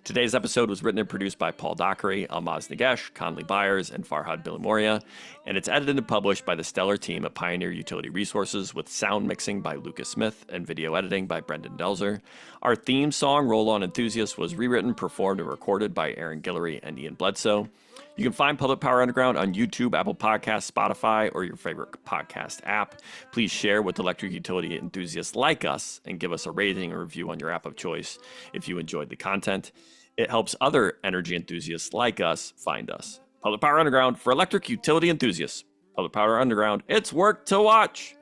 Today's episode was written and produced by Paul Dockery, Ahlmahz Negash, Conleigh Byers, and Farhad Billimoria, and it's edited and published by the stellar team at Pioneer Utility Resources, with sound mixing by Lucas Smith and video editing by Brendan Delzer. Our theme song, Roll On Enthusiast, was rewritten, performed, and recorded by Aaron Guillory and Ian Bledsoe. You can find Public Power Underground on YouTube, Apple Podcasts, Spotify, or your favorite podcast app. Please share with electric utility enthusiasts like us and give us a rating or review on your app of choice if you enjoyed the content. It helps other energy enthusiasts like us find us. Public Power Underground for electric utility enthusiasts. Public Power Underground, it's work to watch.